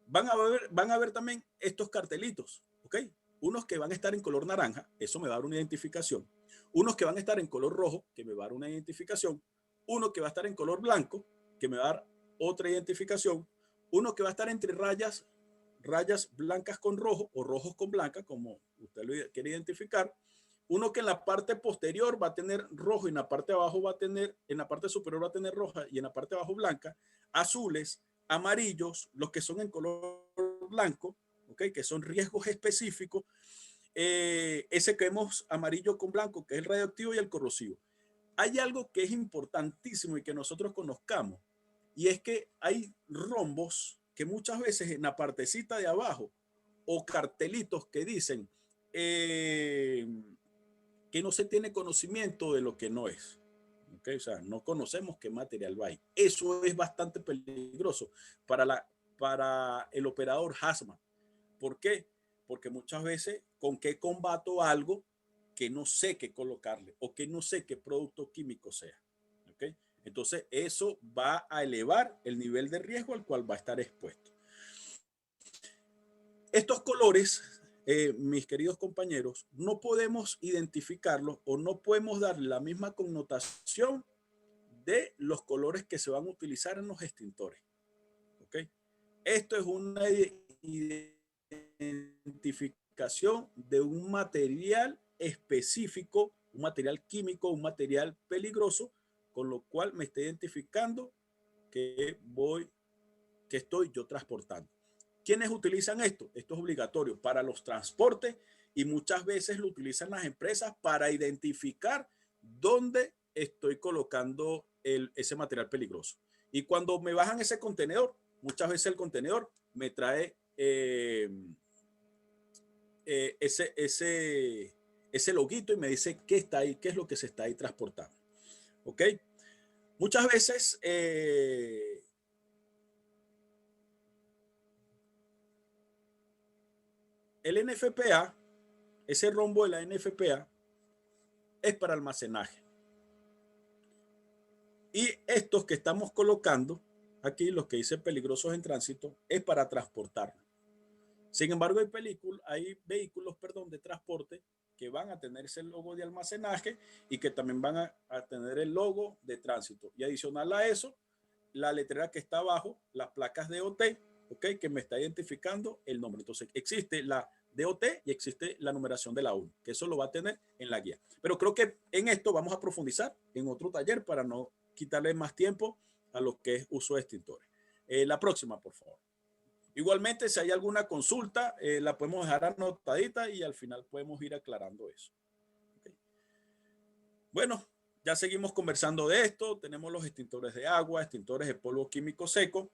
van a ver también estos cartelitos, ¿ok? Unos que van a estar en color naranja, eso me va a dar una identificación. Unos que van a estar en color rojo, que me va a dar una identificación. Uno que va a estar en color blanco, que me va a dar otra identificación. Uno que va a estar entre rayas blancas con rojo o rojos con blanca, como usted lo quiere identificar. Uno que en la parte posterior va a tener rojo y en la parte de abajo va a tener, en la parte superior va a tener roja y en la parte de abajo blanca. Azules, amarillos, los que son en color blanco, ¿okay? Que son riesgos específicos. Ese que vemos amarillo con blanco, que es el radioactivo y el corrosivo. Hay algo que es importantísimo y que nosotros conozcamos, y es que hay rombos que muchas veces en la partecita de abajo o cartelitos que dicen que no se tiene conocimiento de lo que no es. ¿Okay? O sea, no conocemos qué material va ahí. Eso es bastante peligroso para el operador hazmat. ¿Por qué? Porque muchas veces con qué combato algo que no sé qué colocarle o que no sé qué producto químico sea. ¿Okay? Entonces eso va a elevar el nivel de riesgo al cual va a estar expuesto. Estos colores, mis queridos compañeros, no podemos identificarlos o no podemos darle la misma connotación de los colores que se van a utilizar en los extintores. ¿Okay? Esto es una identificación de un material específico, un material químico, un material peligroso, con lo cual me está identificando que estoy yo transportando. ¿Quiénes utilizan esto? Esto es obligatorio para los transportes y muchas veces lo utilizan las empresas para identificar dónde estoy colocando ese material peligroso. Y cuando me bajan ese contenedor, muchas veces el contenedor me trae ese loguito y me dice qué está ahí, qué es lo que se está ahí transportando. ¿Ok? Muchas veces el NFPA, ese rombo de la NFPA, es para almacenaje. Y estos que estamos colocando aquí, los que dice peligrosos en tránsito, es para transportar. Sin embargo, hay vehículos de transporte que van a tener ese logo de almacenaje y que también van a tener el logo de tránsito. Y adicional a eso, la letrera que está abajo, las placas DOT, ¿ok? Que me está identificando el nombre. Entonces, existe la DOT y existe la numeración de la U, que eso lo va a tener en la guía. Pero creo que en esto vamos a profundizar en otro taller para no quitarle más tiempo a lo que es uso de extintores. La próxima, por favor. Igualmente, si hay alguna consulta, la podemos dejar anotadita y al final podemos ir aclarando eso. Okay. Bueno, ya seguimos conversando de esto. Tenemos los extintores de agua, extintores de polvo químico seco,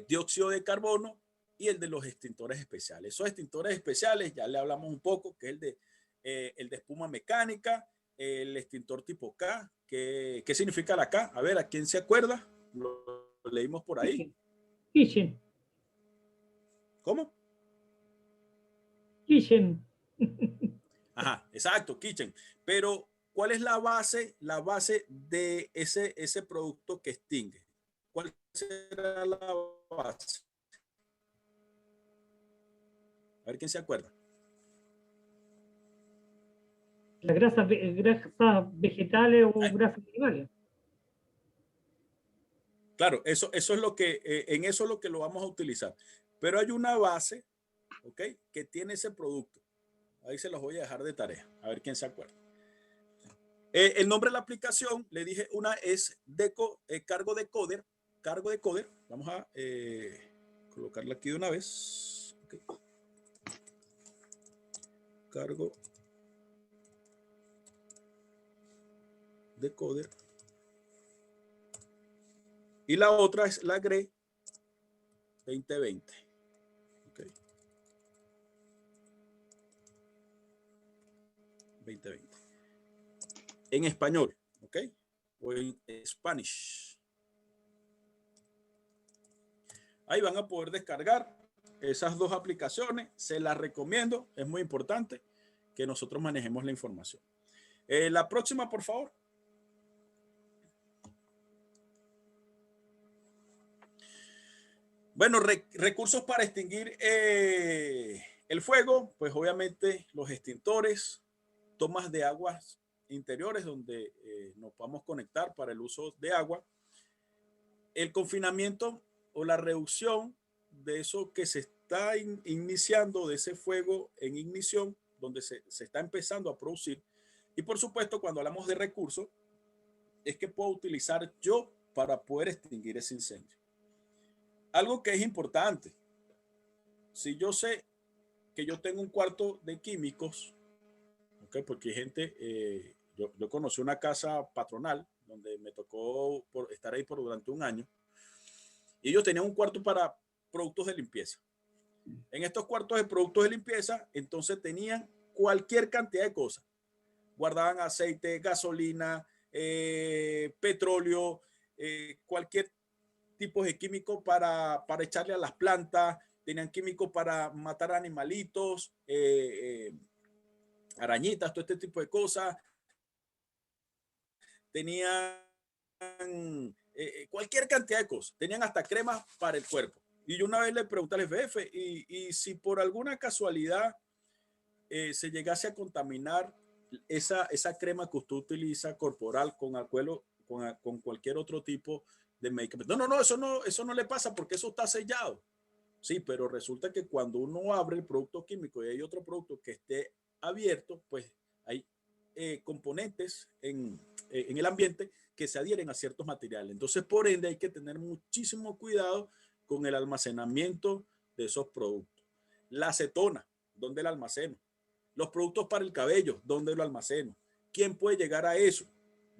dióxido de carbono y el de los extintores especiales. Esos extintores especiales, ya le hablamos un poco, que es el de espuma mecánica, el extintor tipo K. ¿Qué significa la K? A ver, ¿a quién se acuerda? Lo leímos por ahí. Kitchen. ¿Cómo? Kitchen. Ajá, exacto, kitchen. Pero, ¿cuál es la base de ese producto que extingue? ¿Cuál será la base? A ver quién se acuerda. Las grasas vegetales o grasas animales. Claro, eso es lo que, en eso es lo que lo vamos a utilizar. Pero hay una base, ¿ok? Que tiene ese producto. Ahí se los voy a dejar de tarea. A ver quién se acuerda. El nombre de la aplicación, le dije, una es cargo de coder. Cargo de coder. Vamos a colocarla aquí de una vez. Okay. Cargo de coder. Y la otra es la GRE 2020. Okay. 2020. En español, ¿ok? O en Spanish. Ahí van a poder descargar esas dos aplicaciones. Se las recomiendo. Es muy importante que nosotros manejemos la información. La próxima, por favor. Bueno, recursos para extinguir el fuego. Pues obviamente los extintores, tomas de aguas interiores donde nos podamos conectar para el uso de agua, el confinamiento o la reducción de eso que se está iniciando, de ese fuego en ignición, donde se está empezando a producir. Y por supuesto, cuando hablamos de recursos, es que puedo utilizar yo para poder extinguir ese incendio. Algo que es importante, si yo sé que yo tengo un cuarto de químicos, ¿okay? Porque hay gente, yo conocí una casa patronal donde me tocó estar ahí durante un año y ellos tenían un cuarto para productos de limpieza. En estos cuartos de productos de limpieza, entonces tenían cualquier cantidad de cosas. Guardaban aceite, gasolina, petróleo, cualquier tipo de químico para echarle a las plantas, tenían químicos para matar animalitos, arañitas, todo este tipo de cosas. Tenían cualquier cantidad de cosas. Tenían hasta cremas para el cuerpo. Y yo una vez le pregunté al FF, y si por alguna casualidad se llegase a contaminar esa crema que usted utiliza corporal con cualquier otro tipo de medicamento. No, eso no le pasa porque eso está sellado. Sí, pero resulta que cuando uno abre el producto químico y hay otro producto que esté abierto, pues hay componentes en el ambiente que se adhieren a ciertos materiales. Entonces, por ende, hay que tener muchísimo cuidado con el almacenamiento de esos productos. La acetona, ¿dónde la almaceno? Los productos para el cabello, ¿dónde lo almaceno? ¿Quién puede llegar a eso?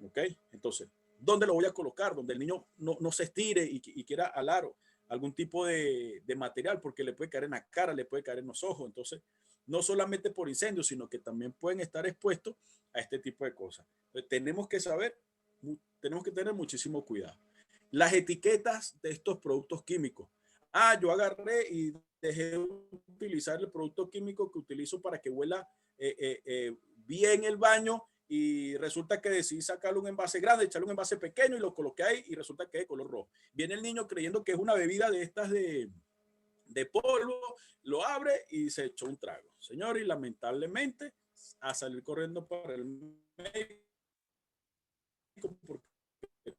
¿Ok? Entonces, ¿dónde lo voy a colocar? Donde el niño no se estire y quiera alar algún tipo de material, porque le puede caer en la cara, le puede caer en los ojos. Entonces, no solamente por incendios, sino que también pueden estar expuestos a este tipo de cosas. Entonces, tenemos que saber, tenemos que tener muchísimo cuidado. Las etiquetas de estos productos químicos. Ah, yo agarré y dejé de utilizar el producto químico que utilizo para que huela bien el baño, y resulta que decidí sacarle un envase grande, echarle un envase pequeño y lo coloqué ahí y resulta que es de color rojo. Viene el niño creyendo que es una bebida de estas de polvo, lo abre y se echó un trago. Señor, y lamentablemente a salir corriendo para el médico porque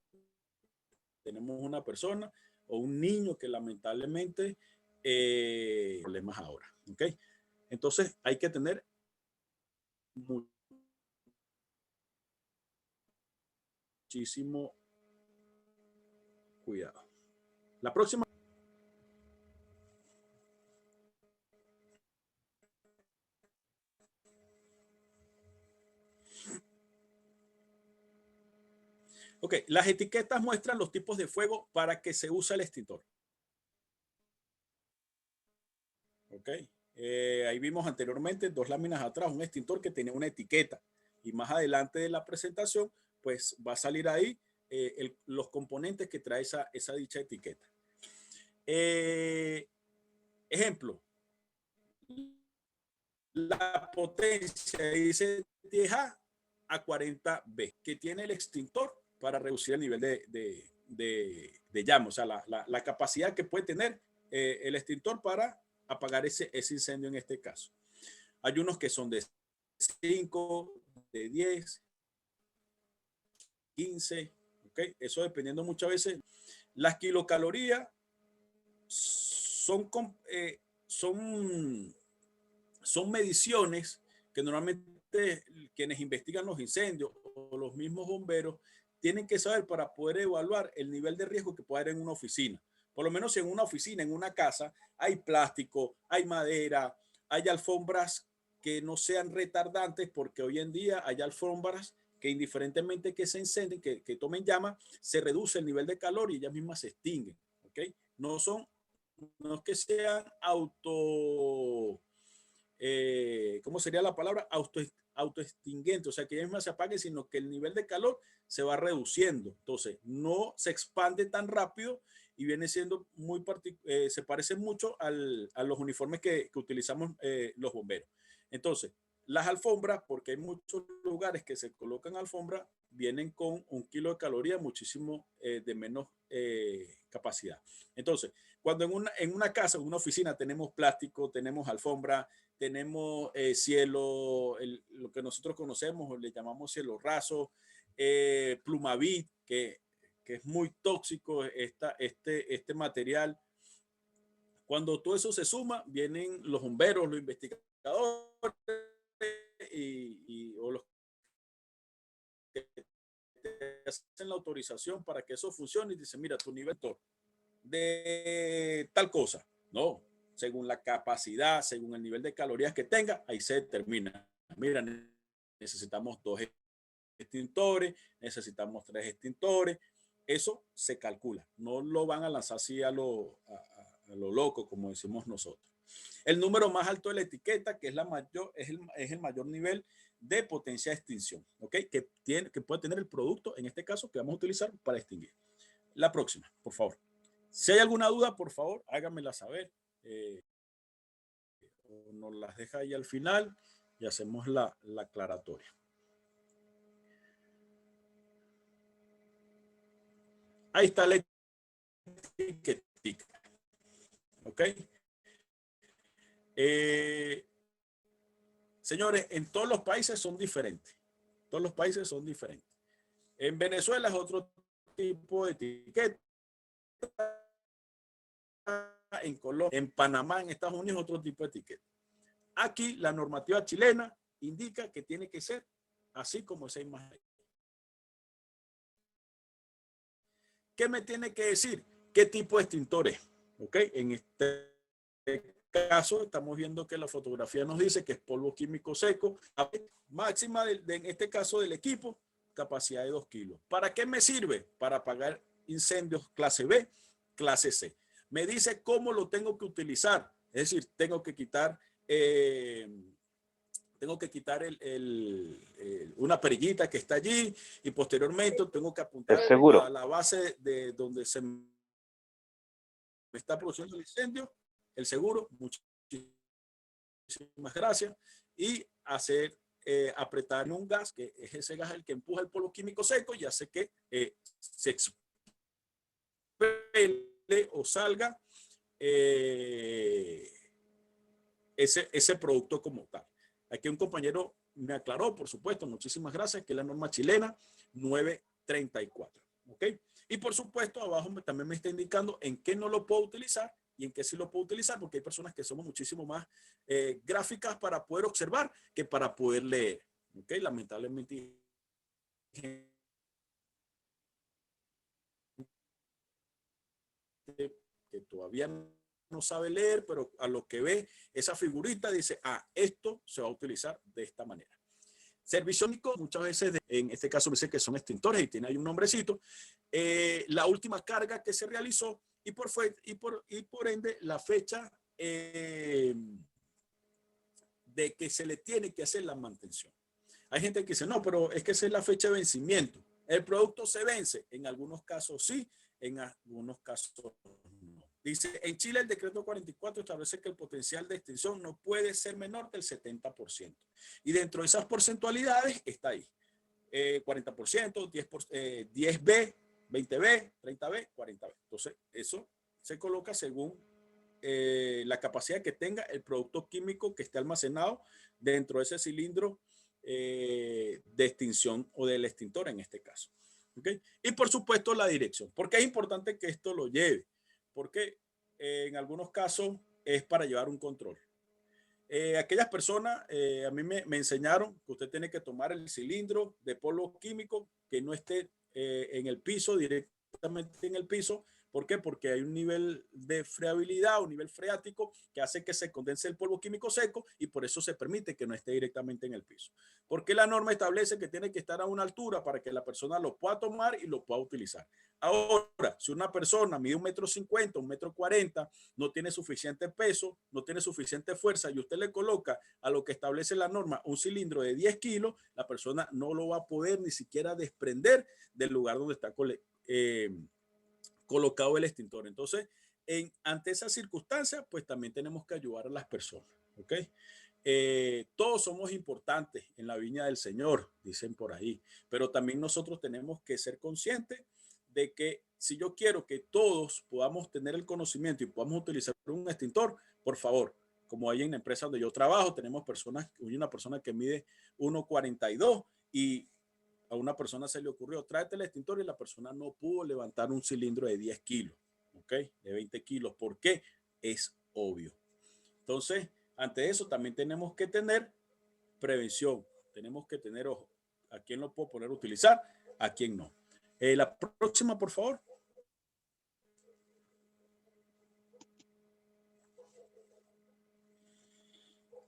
tenemos una persona o un niño que lamentablemente problemas ahora. ¿Ok? Entonces hay que tener muchísimo cuidado. La próxima. Ok, las etiquetas muestran los tipos de fuego para que se usa el extintor. Ok, ahí vimos anteriormente, 2 láminas atrás, un extintor que tenía una etiqueta. Y más adelante de la presentación, pues va a salir ahí los componentes que trae esa dicha etiqueta. Ejemplo, la potencia dice 10A a 40B, que tiene el extintor para reducir el nivel de llama, o sea, la capacidad que puede tener el extintor para apagar ese incendio en este caso. Hay unos que son de 5, de 10, 15, ¿ok? Eso dependiendo muchas veces. Las kilocalorías son mediciones que normalmente quienes investigan los incendios o los mismos bomberos tienen que saber para poder evaluar el nivel de riesgo que puede haber en una oficina. Por lo menos en una oficina, en una casa, hay plástico, hay madera, hay alfombras que no sean retardantes, porque hoy en día hay alfombras que indiferentemente que se incendien, que tomen llama, se reduce el nivel de calor y ellas mismas se extinguen. ¿Okay? No es que sean ¿cómo sería la palabra? Autoextinguente, o sea, que ellas mismas se apaguen, sino que el nivel de calor se va reduciendo. Entonces, no se expande tan rápido y viene siendo se parece mucho a los uniformes que utilizamos los bomberos. Entonces, las alfombras, porque hay muchos lugares que se colocan alfombras, vienen con 1 kilo de calorías, muchísimo de menos capacidad. Entonces, cuando en una casa, en una oficina, tenemos plástico, tenemos alfombra, tenemos cielo, lo que nosotros conocemos, le llamamos cielo raso, Plumavit, que es muy tóxico este material. Cuando todo eso se suma, vienen los bomberos, los investigadores o los que hacen la autorización para que eso funcione y dicen, mira, tu nivel de tal cosa. No, según la capacidad, según el nivel de calorías que tenga, ahí se determina. Mira, necesitamos 2 extintores, necesitamos 3 extintores. Eso se calcula. No lo van a lanzar así a lo loco, como decimos nosotros. El número más alto de la etiqueta, que es el mayor nivel de potencia de extinción, ¿ok? Que puede tener el producto, en este caso, que vamos a utilizar para extinguir. La próxima, por favor. Si hay alguna duda, por favor, háganmela saber. Nos las deja ahí al final y hacemos la aclaratoria. Ahí está la etiqueta. ¿Ok? Señores, en todos los países son diferentes. Todos los países son diferentes. En Venezuela es otro tipo de etiqueta. En Colombia, en Panamá, en Estados Unidos, otro tipo de etiqueta. Aquí la normativa chilena indica que tiene que ser así como esa imagen. ¿Qué me tiene que decir? ¿Qué tipo de extintor es? ¿Ok? En este caso estamos viendo que la fotografía nos dice que es polvo químico seco. Máxima en este caso del equipo, capacidad de 2 kilos. ¿Para qué me sirve? Para apagar incendios clase B, clase C. Me dice cómo lo tengo que utilizar. Es decir, tengo que quitar tengo que quitar una perillita que está allí y posteriormente tengo que apuntar a la base de donde se me está produciendo el incendio, el seguro, muchísimas gracias, y hacer apretar un gas, que es ese gas el que empuja el polvo químico seco y hace que se expele o salga ese producto como tal. Aquí un compañero me aclaró, por supuesto, muchísimas gracias, que es la norma chilena 934. ¿Ok? Y por supuesto, abajo también me está indicando en qué no lo puedo utilizar y en qué sí lo puedo utilizar, porque hay personas que somos muchísimo más gráficas para poder observar que para poder leer. ¿Ok? Lamentablemente, que todavía no sabe leer, pero a lo que ve esa figurita dice, esto se va a utilizar de esta manera. Servicio único, muchas veces, en este caso dice que son extintores y tiene ahí un nombrecito, la última carga que se realizó y por ende la fecha de que se le tiene que hacer la mantención. Hay gente que dice, no, pero es que esa es la fecha de vencimiento. El producto se vence, en algunos casos sí, en algunos casos no. Dice, en Chile el decreto 44 establece que el potencial de extinción no puede ser menor del 70%. Y dentro de esas porcentualidades está ahí. 40%, 10B, 20B, 30B, 40B. Entonces, eso se coloca según la capacidad que tenga el producto químico que esté almacenado dentro de ese cilindro de extinción o del extintor en este caso. ¿Okay? Y por supuesto la dirección. ¿Por qué es importante que esto lo lleve? Porque en algunos casos es para llevar un control. Aquellas personas, a mí me enseñaron que usted tiene que tomar el cilindro de polvo químico que no esté en el piso, directamente en el piso. ¿Por qué? Porque hay un nivel de freabilidad, un nivel freático que hace que se condense el polvo químico seco y por eso se permite que no esté directamente en el piso. Porque la norma establece que tiene que estar a una altura para que la persona lo pueda tomar y lo pueda utilizar. Ahora, si una persona mide 1,50 m, 1,40 m, no tiene suficiente peso, no tiene suficiente fuerza y usted le coloca a lo que establece la norma un cilindro de 10 kilos, la persona no lo va a poder ni siquiera desprender del lugar donde está colocado el extintor. Entonces, ante esa circunstancia, pues también tenemos que ayudar a las personas. ¿Ok? Todos somos importantes en la viña del Señor, dicen por ahí, pero también nosotros tenemos que ser conscientes de que si yo quiero que todos podamos tener el conocimiento y podamos utilizar un extintor, por favor, como hay en la empresa donde yo trabajo, tenemos una persona que mide 1,42 y a una persona se le ocurrió, tráete el extintor y la persona no pudo levantar un cilindro de 10 kilos, ¿ok? De 20 kilos. ¿Por qué? Es obvio. Entonces, ante eso también tenemos que tener prevención. Tenemos que tener ojo. ¿A quién lo puedo poner a utilizar? ¿A quién no? La próxima, por favor.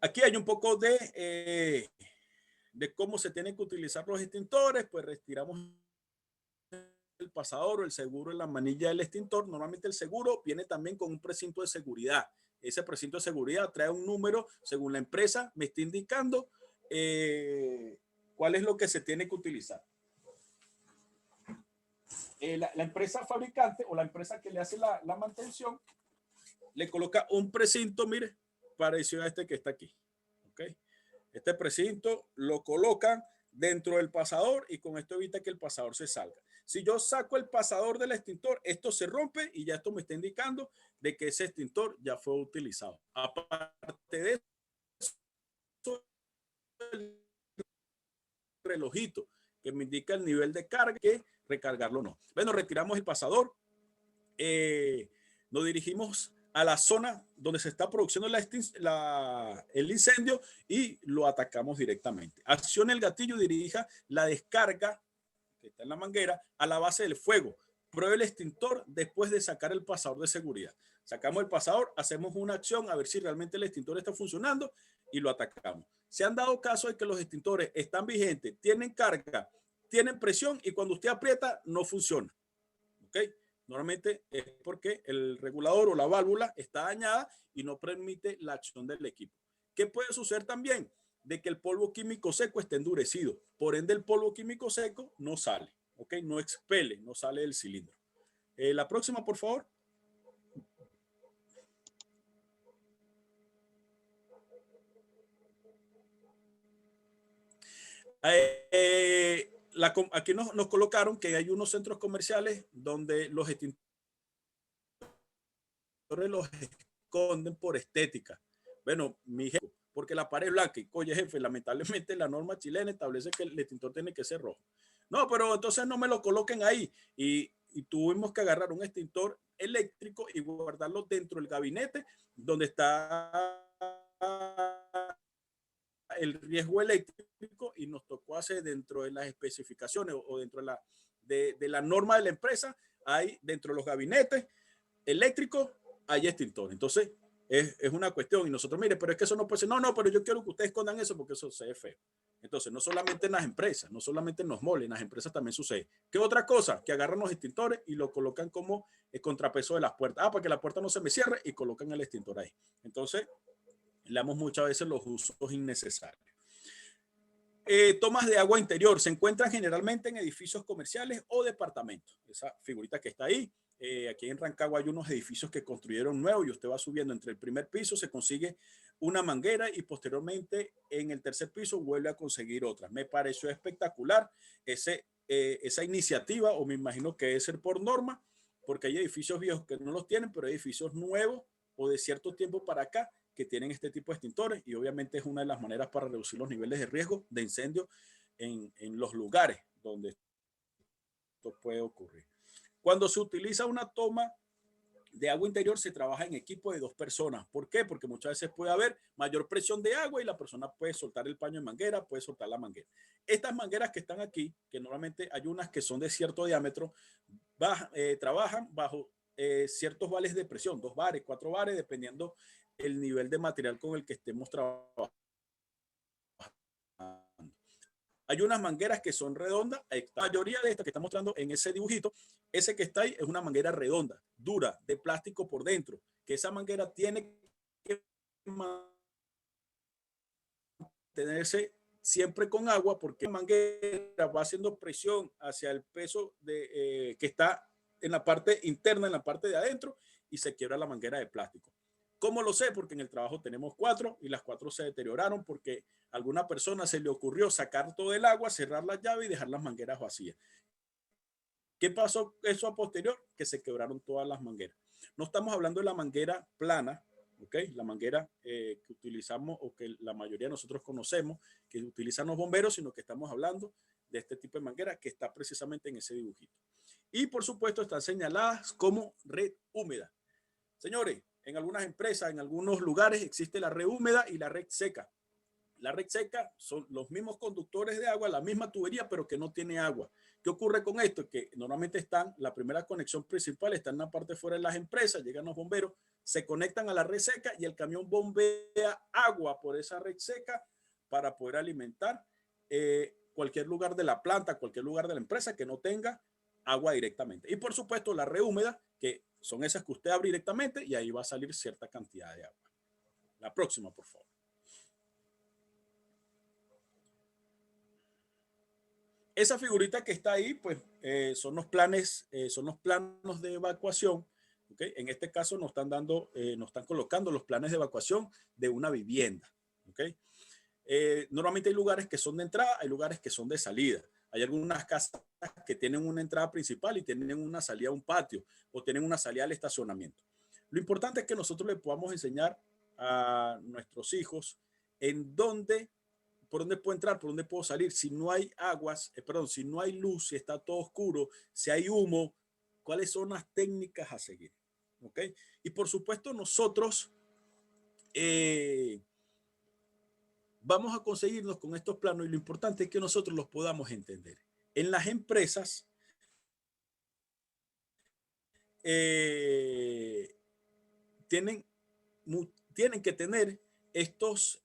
Aquí hay un poco de cómo se tienen que utilizar los extintores. Pues retiramos el pasador o el seguro en la manilla del extintor. Normalmente el seguro viene también con un precinto de seguridad. Ese precinto de seguridad trae un número según la empresa, me está indicando cuál es lo que se tiene que utilizar. La empresa fabricante o la empresa que le hace la mantención le coloca un precinto, mire, parecido a este que está aquí. ¿Okay? Este precinto lo colocan dentro del pasador y con esto evita que el pasador se salga. Si yo saco el pasador del extintor, esto se rompe y ya esto me está indicando de que ese extintor ya fue utilizado. Aparte de eso, el relojito que me indica el nivel de carga, que recargarlo no. Bueno, retiramos el pasador. Nos dirigimos a la zona donde se está produciendo el incendio y lo atacamos directamente. Accione el gatillo y dirija la descarga que está en la manguera a la base del fuego. Pruebe el extintor después de sacar el pasador de seguridad. Sacamos el pasador, hacemos una acción a ver si realmente el extintor está funcionando y lo atacamos. Se han dado casos de que los extintores están vigentes, tienen carga, tienen presión y cuando usted aprieta no funciona. ¿Ok? Normalmente es porque el regulador o la válvula está dañada y no permite la acción del equipo. ¿Qué puede suceder también? De que el polvo químico seco esté endurecido. Por ende, el polvo químico seco no sale, ¿ok? No expele, no sale del cilindro. La próxima, por favor. Aquí nos colocaron que hay unos centros comerciales donde los extintores los esconden por estética. Bueno, mi jefe, porque la pared es blanca. Y, oye, jefe, lamentablemente la norma chilena establece que el extintor tiene que ser rojo. No, pero entonces no me lo coloquen ahí. Y tuvimos que agarrar un extintor eléctrico y guardarlo dentro del gabinete donde está el riesgo eléctrico, y nos tocó hacer dentro de las especificaciones o dentro de la norma de la empresa, hay dentro de los gabinetes eléctricos, hay extintor. Entonces, es una cuestión. Y nosotros, mire, pero es que eso no puede ser. No, pero yo quiero que ustedes escondan eso porque eso se ve feo. Entonces, no solamente en las empresas, no solamente en los moles, en las empresas también sucede. ¿Qué otra cosa? Que agarran los extintores y lo colocan como el contrapeso de las puertas. Para que la puerta no se me cierre, y colocan el extintor ahí. Entonces, le damos muchas veces los usos innecesarios. Tomas de agua interior se encuentran generalmente en edificios comerciales o departamentos. Esa figurita que está ahí. Aquí en Rancagua hay unos edificios que construyeron nuevos y usted va subiendo entre el primer piso, se consigue una manguera y posteriormente en el tercer piso vuelve a conseguir otra. Me pareció espectacular esa iniciativa, o me imagino que debe ser por norma, porque hay edificios viejos que no los tienen, pero hay edificios nuevos o de cierto tiempo para acá que tienen este tipo de extintores, y obviamente es una de las maneras para reducir los niveles de riesgo de incendio en los lugares donde esto puede ocurrir. Cuando se utiliza una toma de agua interior, se trabaja en equipo de 2 personas. ¿Por qué? Porque muchas veces puede haber mayor presión de agua y la persona puede soltar el paño de manguera, puede soltar la manguera. Estas mangueras que están aquí, que normalmente hay unas que son de cierto diámetro, trabajan bajo ciertos vales de presión, 2 bares, 4 bares, dependiendo el nivel de material con el que estemos trabajando. Hay unas mangueras que son redondas. La mayoría de estas que está mostrando en ese dibujito, ese que está ahí es una manguera redonda, dura, de plástico por dentro, que esa manguera tiene que mantenerse siempre con agua, porque la manguera va haciendo presión hacia el peso que está en la parte interna, en la parte de adentro, y se quiebra la manguera de plástico. ¿Cómo lo sé? Porque en el trabajo tenemos 4 y las 4 se deterioraron porque a alguna persona se le ocurrió sacar todo el agua, cerrar la llave y dejar las mangueras vacías. ¿Qué pasó eso a posterior? Que se quebraron todas las mangueras. No estamos hablando de la manguera plana, ¿ok? La manguera que utilizamos, o que la mayoría de nosotros conocemos, que utilizan los bomberos, sino que estamos hablando de este tipo de manguera que está precisamente en ese dibujito. Y por supuesto están señaladas como red húmeda. Señores, en algunas empresas, en algunos lugares existe la red húmeda y la red seca. La red seca son los mismos conductores de agua, la misma tubería, pero que no tiene agua. ¿Qué ocurre con esto? Que normalmente la primera conexión principal está en la parte fuera de las empresas, llegan los bomberos, se conectan a la red seca y el camión bombea agua por esa red seca para poder alimentar cualquier lugar de la planta, cualquier lugar de la empresa que no tenga agua directamente. Y por supuesto la red húmeda, que son esas que usted abre directamente y ahí va a salir cierta cantidad de agua. La próxima, por favor. Esa figurita que está ahí, pues son los planos de evacuación. ¿Okay? En este caso nos están colocando los planes de evacuación de una vivienda. ¿Okay? Normalmente hay lugares que son de entrada, hay lugares que son de salida. Hay algunas casas que tienen una entrada principal y tienen una salida a un patio, o tienen una salida al estacionamiento. Lo importante es que nosotros le podamos enseñar a nuestros hijos por dónde puedo entrar, por dónde puedo salir, si no hay si no hay luz, si está todo oscuro, si hay humo, cuáles son las técnicas a seguir. ¿Ok? Y por supuesto nosotros vamos a conseguirnos con estos planos, y lo importante es que nosotros los podamos entender. En las empresas tienen que tener estos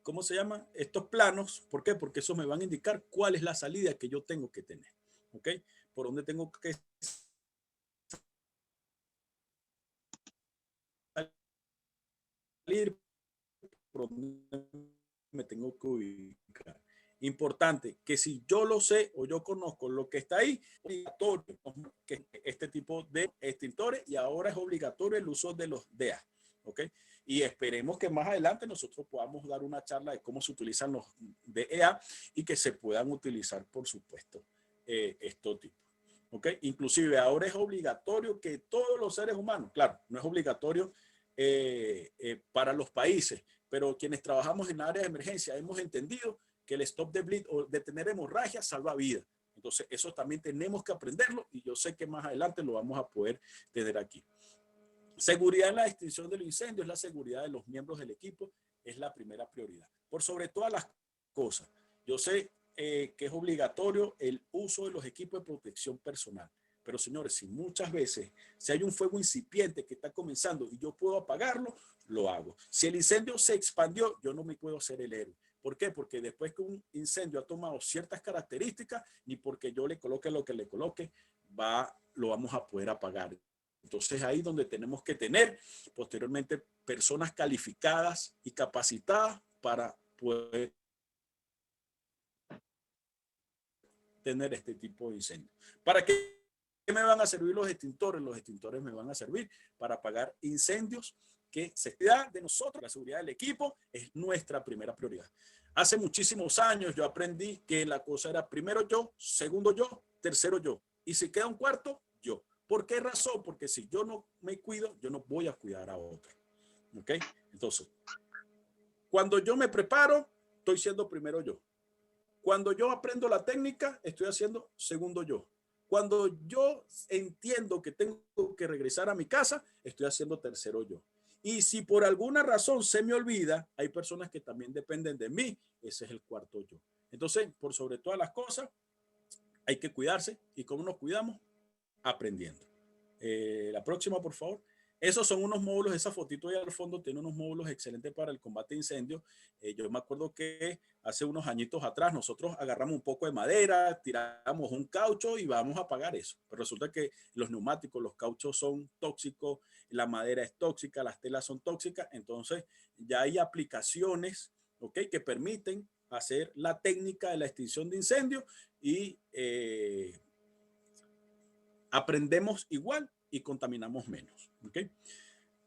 ¿cómo se llama? Estos planos. ¿Por qué? Porque eso me van a indicar cuál es la salida que yo tengo que tener. ¿Ok? Por dónde tengo que salir, por dónde me tengo que ubicar. Importante que si yo lo sé o yo conozco lo que está ahí, es obligatorio que este tipo de extintores, y ahora es obligatorio el uso de los DEA. ¿Ok? Y esperemos que más adelante nosotros podamos dar una charla de cómo se utilizan los DEA y que se puedan utilizar, por supuesto, estos tipos. ¿Ok? Inclusive ahora es obligatorio que todos los seres humanos, claro, no es obligatorio para los países, pero quienes trabajamos en áreas de emergencia hemos entendido que el stop the bleed o detener hemorragia salva vidas. Entonces eso también tenemos que aprenderlo, y yo sé que más adelante lo vamos a poder tener aquí. Seguridad en la extinción de los incendios, la seguridad de los miembros del equipo es la primera prioridad. Por sobre todas las cosas, yo sé que es obligatorio el uso de los equipos de protección personal. Pero señores, si muchas veces, si hay un fuego incipiente que está comenzando y yo puedo apagarlo, lo hago. Si el incendio se expandió, yo no me puedo hacer el héroe. ¿Por qué? Porque después que un incendio ha tomado ciertas características, ni porque yo le coloque lo que le coloque, lo vamos a poder apagar. Entonces ahí donde tenemos que tener posteriormente personas calificadas y capacitadas para poder tener este tipo de incendio. ¿Para qué me van a servir los extintores? Los extintores me van a servir para apagar incendios que seguridad de nosotros, la seguridad del equipo es nuestra primera prioridad. Hace muchísimos años yo aprendí que la cosa era primero yo, segundo yo, tercero yo. Y si queda un cuarto, yo. ¿Por qué razón? Porque si yo no me cuido, yo no voy a cuidar a otro. ¿Ok? Entonces, cuando yo me preparo, estoy siendo primero yo. Cuando yo aprendo la técnica, estoy haciendo segundo yo. Cuando yo entiendo que tengo que regresar a mi casa, estoy haciendo tercero yo. Y si por alguna razón se me olvida, hay personas que también dependen de mí, ese es el cuarto yo. Entonces, por sobre todas las cosas, hay que cuidarse. ¿Y cómo nos cuidamos? Aprendiendo. La próxima, por favor. Esos son unos módulos, esa fotito ahí al fondo tiene unos módulos excelentes para el combate de incendios. Yo me acuerdo que hace unos añitos atrás nosotros agarramos un poco de madera, tiramos un caucho y vamos a apagar eso. Pero resulta que los neumáticos, los cauchos son tóxicos, la madera es tóxica, las telas son tóxicas. Entonces ya hay aplicaciones, ¿okay?, que permiten hacer la técnica de la extinción de incendios y aprendemos igual y contaminamos menos. ¿Okay?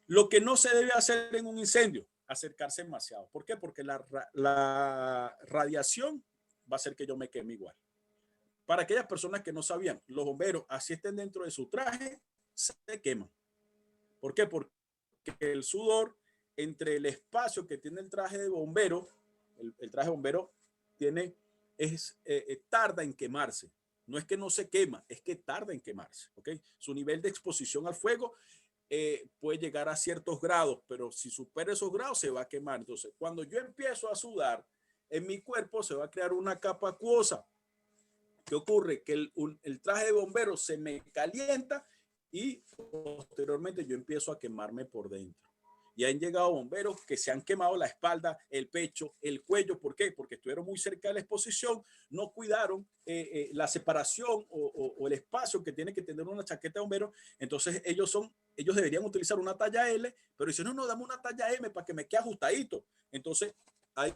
Lo que no se debe hacer en un incendio, acercarse demasiado. ¿Por qué? Porque la radiación va a hacer que yo me queme igual. Para aquellas personas que no sabían, los bomberos, así estén dentro de su traje, se queman. ¿Por qué? Porque el sudor entre el espacio que tiene el traje de bombero, el traje de bombero tarda en quemarse. No es que no se quema, es que tarda en quemarse. ¿Okay? Su nivel de exposición al fuego puede llegar a ciertos grados, pero si supera esos grados se va a quemar. Entonces, cuando yo empiezo a sudar, en mi cuerpo se va a crear una capa acuosa. ¿Qué ocurre? Que el traje de bombero se me calienta y posteriormente yo empiezo a quemarme por dentro. Y han llegado bomberos que se han quemado la espalda, el pecho, el cuello. ¿Por qué? Porque estuvieron muy cerca de la exposición, no cuidaron la separación o el espacio que tiene que tener una chaqueta de bombero. Entonces ellos deberían utilizar una talla L, pero dicen, no, dame una talla M para que me quede ajustadito. Entonces hay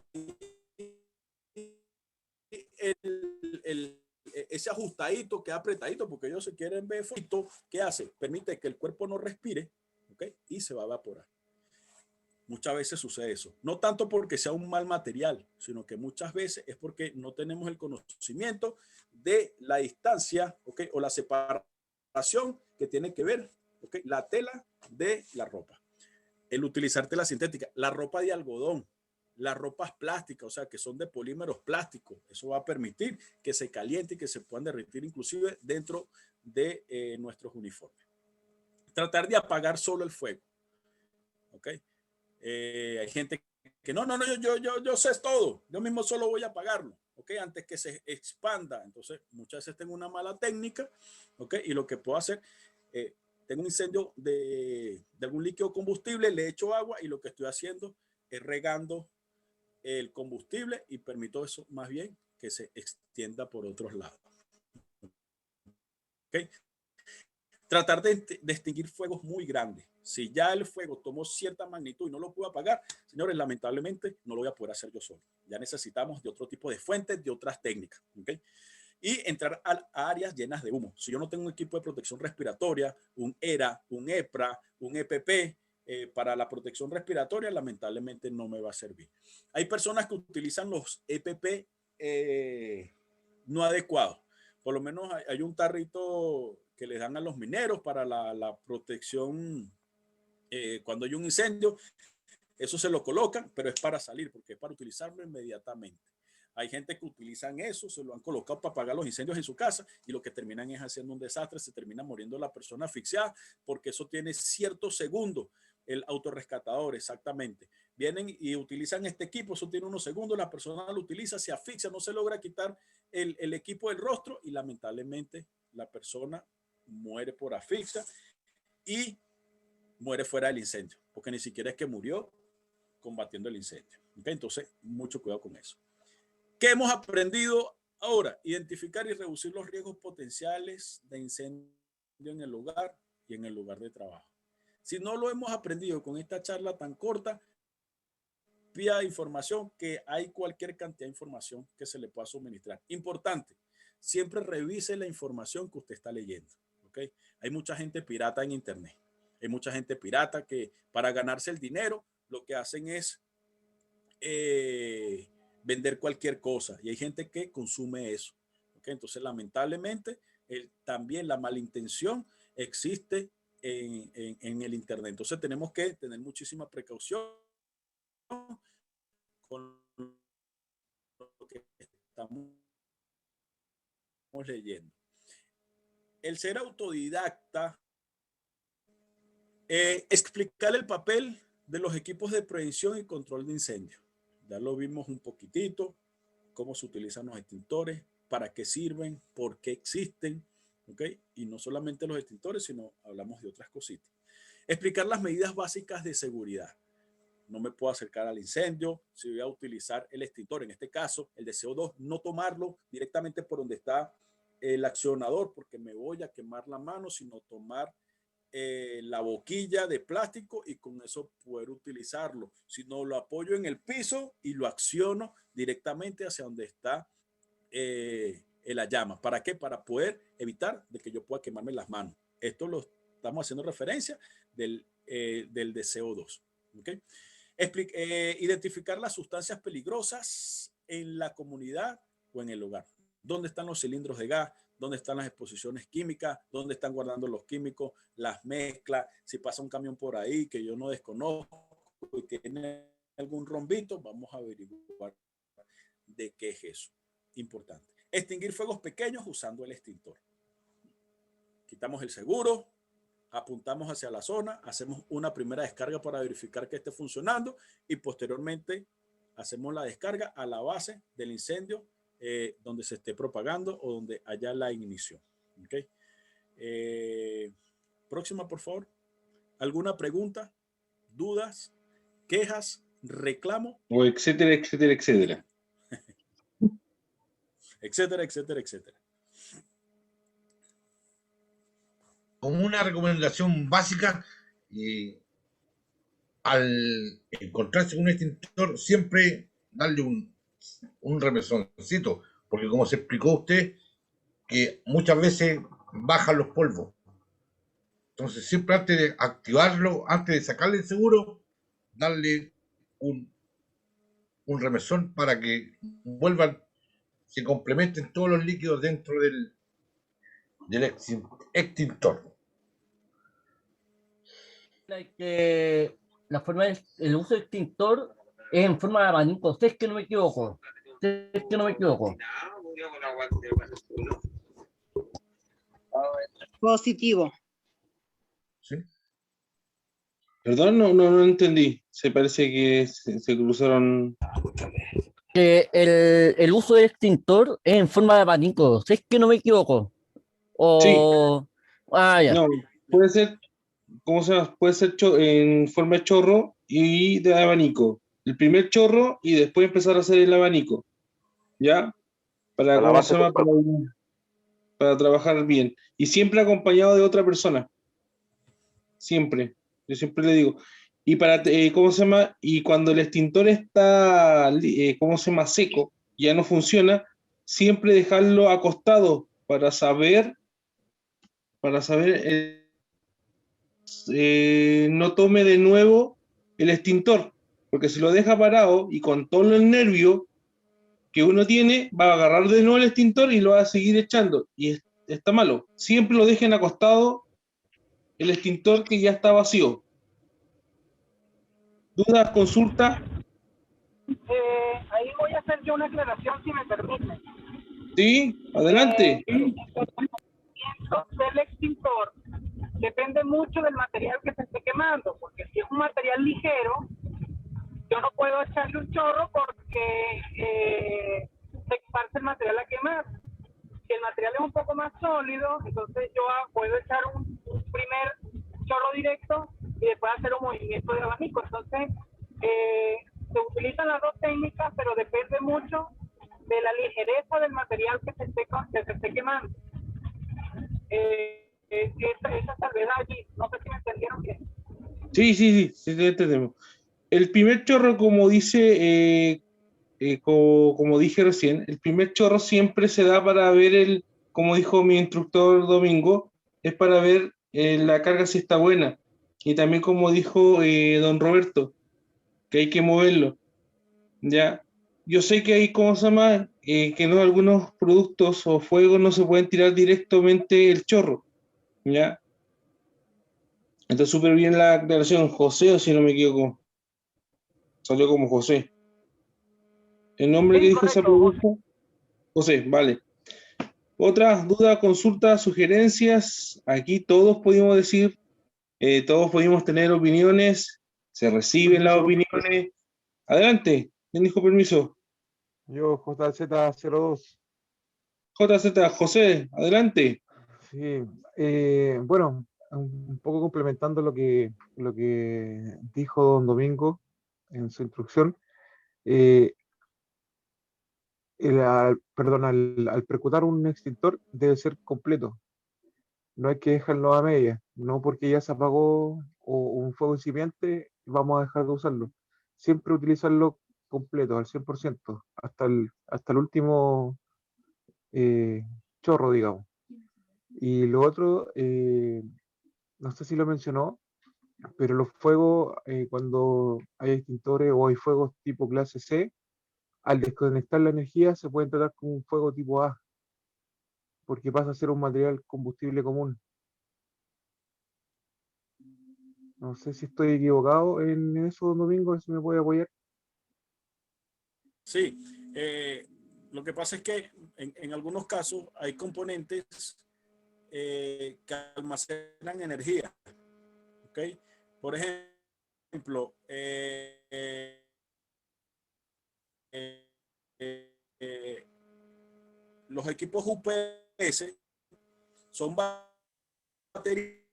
ese ajustadito queda apretadito porque ellos se quieren ver frito. ¿Qué hace? Permite que el cuerpo no respire, ¿okay? Y se va a evaporar. Muchas veces sucede eso. No tanto porque sea un mal material, sino que muchas veces es porque no tenemos el conocimiento de la distancia, ¿okay?, o la separación que tiene que ver, ¿okay?, la tela de la ropa. El utilizar tela sintética, la ropa de algodón, las ropas plásticas, o sea, que son de polímeros plásticos. Eso va a permitir que se caliente y que se puedan derretir inclusive dentro de nuestros uniformes. Tratar de apagar solo el fuego. ¿Ok? Hay gente que no, yo sé todo. Yo mismo solo voy a apagarlo. ¿Ok? Antes que se expanda. Entonces, muchas veces tengo una mala técnica. ¿Ok? Y lo que puedo hacer, tengo un incendio de algún líquido combustible, le echo agua y lo que estoy haciendo es regando el combustible y permito eso más bien que se extienda por otros lados. ¿Okay? Tratar de extinguir fuegos muy grandes. Si ya el fuego tomó cierta magnitud y no lo puedo apagar, señores, lamentablemente no lo voy a poder hacer yo solo. Ya necesitamos de otro tipo de fuentes, de otras técnicas. ¿Okay? Y entrar a áreas llenas de humo. Si yo no tengo un equipo de protección respiratoria, un ERA, un EPRA, un EPP, para la protección respiratoria, lamentablemente no me va a servir. Hay personas que utilizan los EPP no adecuados. Por lo menos hay un tarrito que les dan a los mineros para la protección cuando hay un incendio. Eso se lo colocan, pero es para salir, porque es para utilizarlo inmediatamente. Hay gente que utilizan eso, se lo han colocado para apagar los incendios en su casa y lo que terminan es haciendo un desastre, se termina muriendo la persona asfixiada porque eso tiene ciertos segundos, el autorrescatador, exactamente. Vienen y utilizan este equipo, eso tiene unos segundos, la persona lo utiliza, se asfixia, no se logra quitar el equipo del rostro y lamentablemente la persona muere por asfixia y muere fuera del incendio, porque ni siquiera es que murió combatiendo el incendio. ¿Okay? Entonces, mucho cuidado con eso. ¿Qué hemos aprendido ahora? Identificar y reducir los riesgos potenciales de incendio en el hogar y en el lugar de trabajo. Si no lo hemos aprendido con esta charla tan corta, pida información, que hay cualquier cantidad de información que se le pueda suministrar. Importante, siempre revise la información que usted está leyendo. ¿Okay? Hay mucha gente pirata en internet. Hay mucha gente pirata que para ganarse el dinero lo que hacen es vender cualquier cosa y hay gente que consume eso. ¿Okay? Entonces, lamentablemente, también la malintención existe en el internet. Entonces, tenemos que tener muchísima precaución con lo que estamos leyendo. El ser autodidacta, explicar el papel de los equipos de prevención y control de incendios. Ya lo vimos un poquitito, cómo se utilizan los extintores, para qué sirven, por qué existen, ¿okay? Y no solamente los extintores, sino hablamos de otras cositas. Explicar las medidas básicas de seguridad. No me puedo acercar al incendio, si voy a utilizar el extintor, en este caso el de CO2, no tomarlo directamente por donde está el accionador, porque me voy a quemar la mano, sino tomar la boquilla de plástico y con eso poder utilizarlo. Si no, lo apoyo en el piso y lo acciono directamente hacia donde está la llama. ¿Para qué? Para poder evitar de que yo pueda quemarme las manos. Esto lo estamos haciendo referencia del de CO2. ¿Okay? Identificar las sustancias peligrosas en la comunidad o en el hogar. ¿Dónde están los cilindros de gas? ¿Dónde están las exposiciones químicas? ¿Dónde están guardando los químicos? Las mezclas. Si pasa un camión por ahí que yo no desconozco y tiene algún rombito, vamos a averiguar de qué es eso. Importante. Extinguir fuegos pequeños usando el extintor. Quitamos el seguro, apuntamos hacia la zona, hacemos una primera descarga para verificar que esté funcionando y posteriormente hacemos la descarga a la base del incendio donde se esté propagando o donde haya la ignición. ¿Okay? Próxima, por favor. ¿Alguna pregunta, dudas, quejas, reclamo? O etcétera, etcétera, etcétera. Etcétera, etcétera, etcétera. Como una recomendación básica, al encontrarse con un extintor, siempre darle un remesoncito, porque como se explicó usted, que muchas veces bajan los polvos. Entonces, siempre antes de activarlo, antes de sacarle el seguro, darle un remesón para que vuelvan, se complementen todos los líquidos dentro del extintor. La forma el uso del extintor es en forma de abanico, si es que no me equivoco. Positivo. ¿Sí? Perdón, no entendí. Se parece que se cruzaron. Que el uso del extintor es en forma de abanico, si es que no me equivoco. O... Sí. Ya. No, puede ser, ¿cómo se llama? Puede ser en forma de chorro y de abanico. El primer chorro y después empezar a hacer el abanico. ¿Ya? Para para trabajar bien. Y siempre acompañado de otra persona. Siempre. Yo siempre le digo. Y ¿cómo se llama? Y cuando el extintor está, ¿cómo se llama? Seco, ya no funciona, siempre dejarlo acostado para saber, no tome de nuevo el extintor. Porque si lo deja parado y con todo el nervio que uno tiene, va a agarrar de nuevo el extintor y lo va a seguir echando. Y está malo. Siempre lo dejen acostado el extintor que ya está vacío. ¿Dudas, consultas? Ahí voy a hacer yo una aclaración, si me permite. Sí, adelante. El del extintor depende mucho del material que se esté quemando, porque si es un material ligero, yo no puedo echarle un chorro porque se esparce el material a quemar. Si el material es un poco más sólido, entonces yo puedo echar un primer chorro directo y después hacer un movimiento de abanico. Entonces, se utilizan las dos técnicas, pero depende mucho de la ligereza del material que se esté quemando. Esa salvedad allí, no sé si me entendieron bien. Sí, entendemos. El primer chorro, como dice, como dije recién, el primer chorro siempre se da para ver como dijo mi instructor Domingo, es para ver la carga si está buena. Y también como dijo don Roberto, que hay que moverlo. ¿Ya? Yo sé que hay, ¿cómo se llama? Que no algunos productos o fuegos no se pueden tirar directamente el chorro. ¿Ya? Está súper bien la aclaración, José, o si no me equivoco. Salió como José. ¿El nombre que Sí, dijo esa correcto, José. pregunta? José, vale. Otras dudas, consultas, sugerencias. Aquí todos pudimos decir, todos pudimos tener opiniones. Se reciben las Permiso. opiniones. Adelante. ¿Quién dijo permiso? Yo, JZ02. JZ, José, adelante. Sí, bueno, un poco complementando lo que dijo don Domingo en su instrucción, eh, perdón, al percutar un extintor debe ser completo, no hay que dejarlo a medias, no porque ya se apagó o un fuego incipiente vamos a dejar de usarlo, siempre utilizarlo completo, al 100%, hasta el último eh, chorro, digamos. Y lo otro, no sé si lo mencionó, pero los fuegos, cuando hay extintores o hay fuegos tipo clase C, al desconectar la energía se pueden tratar como un fuego tipo A, porque pasa a ser un material combustible común. No sé si estoy equivocado en eso, don Domingo, si me puede apoyar. Sí, lo que pasa es que en algunos casos hay componentes que almacenan energía. ¿Ok? Por ejemplo, los equipos UPS son baterías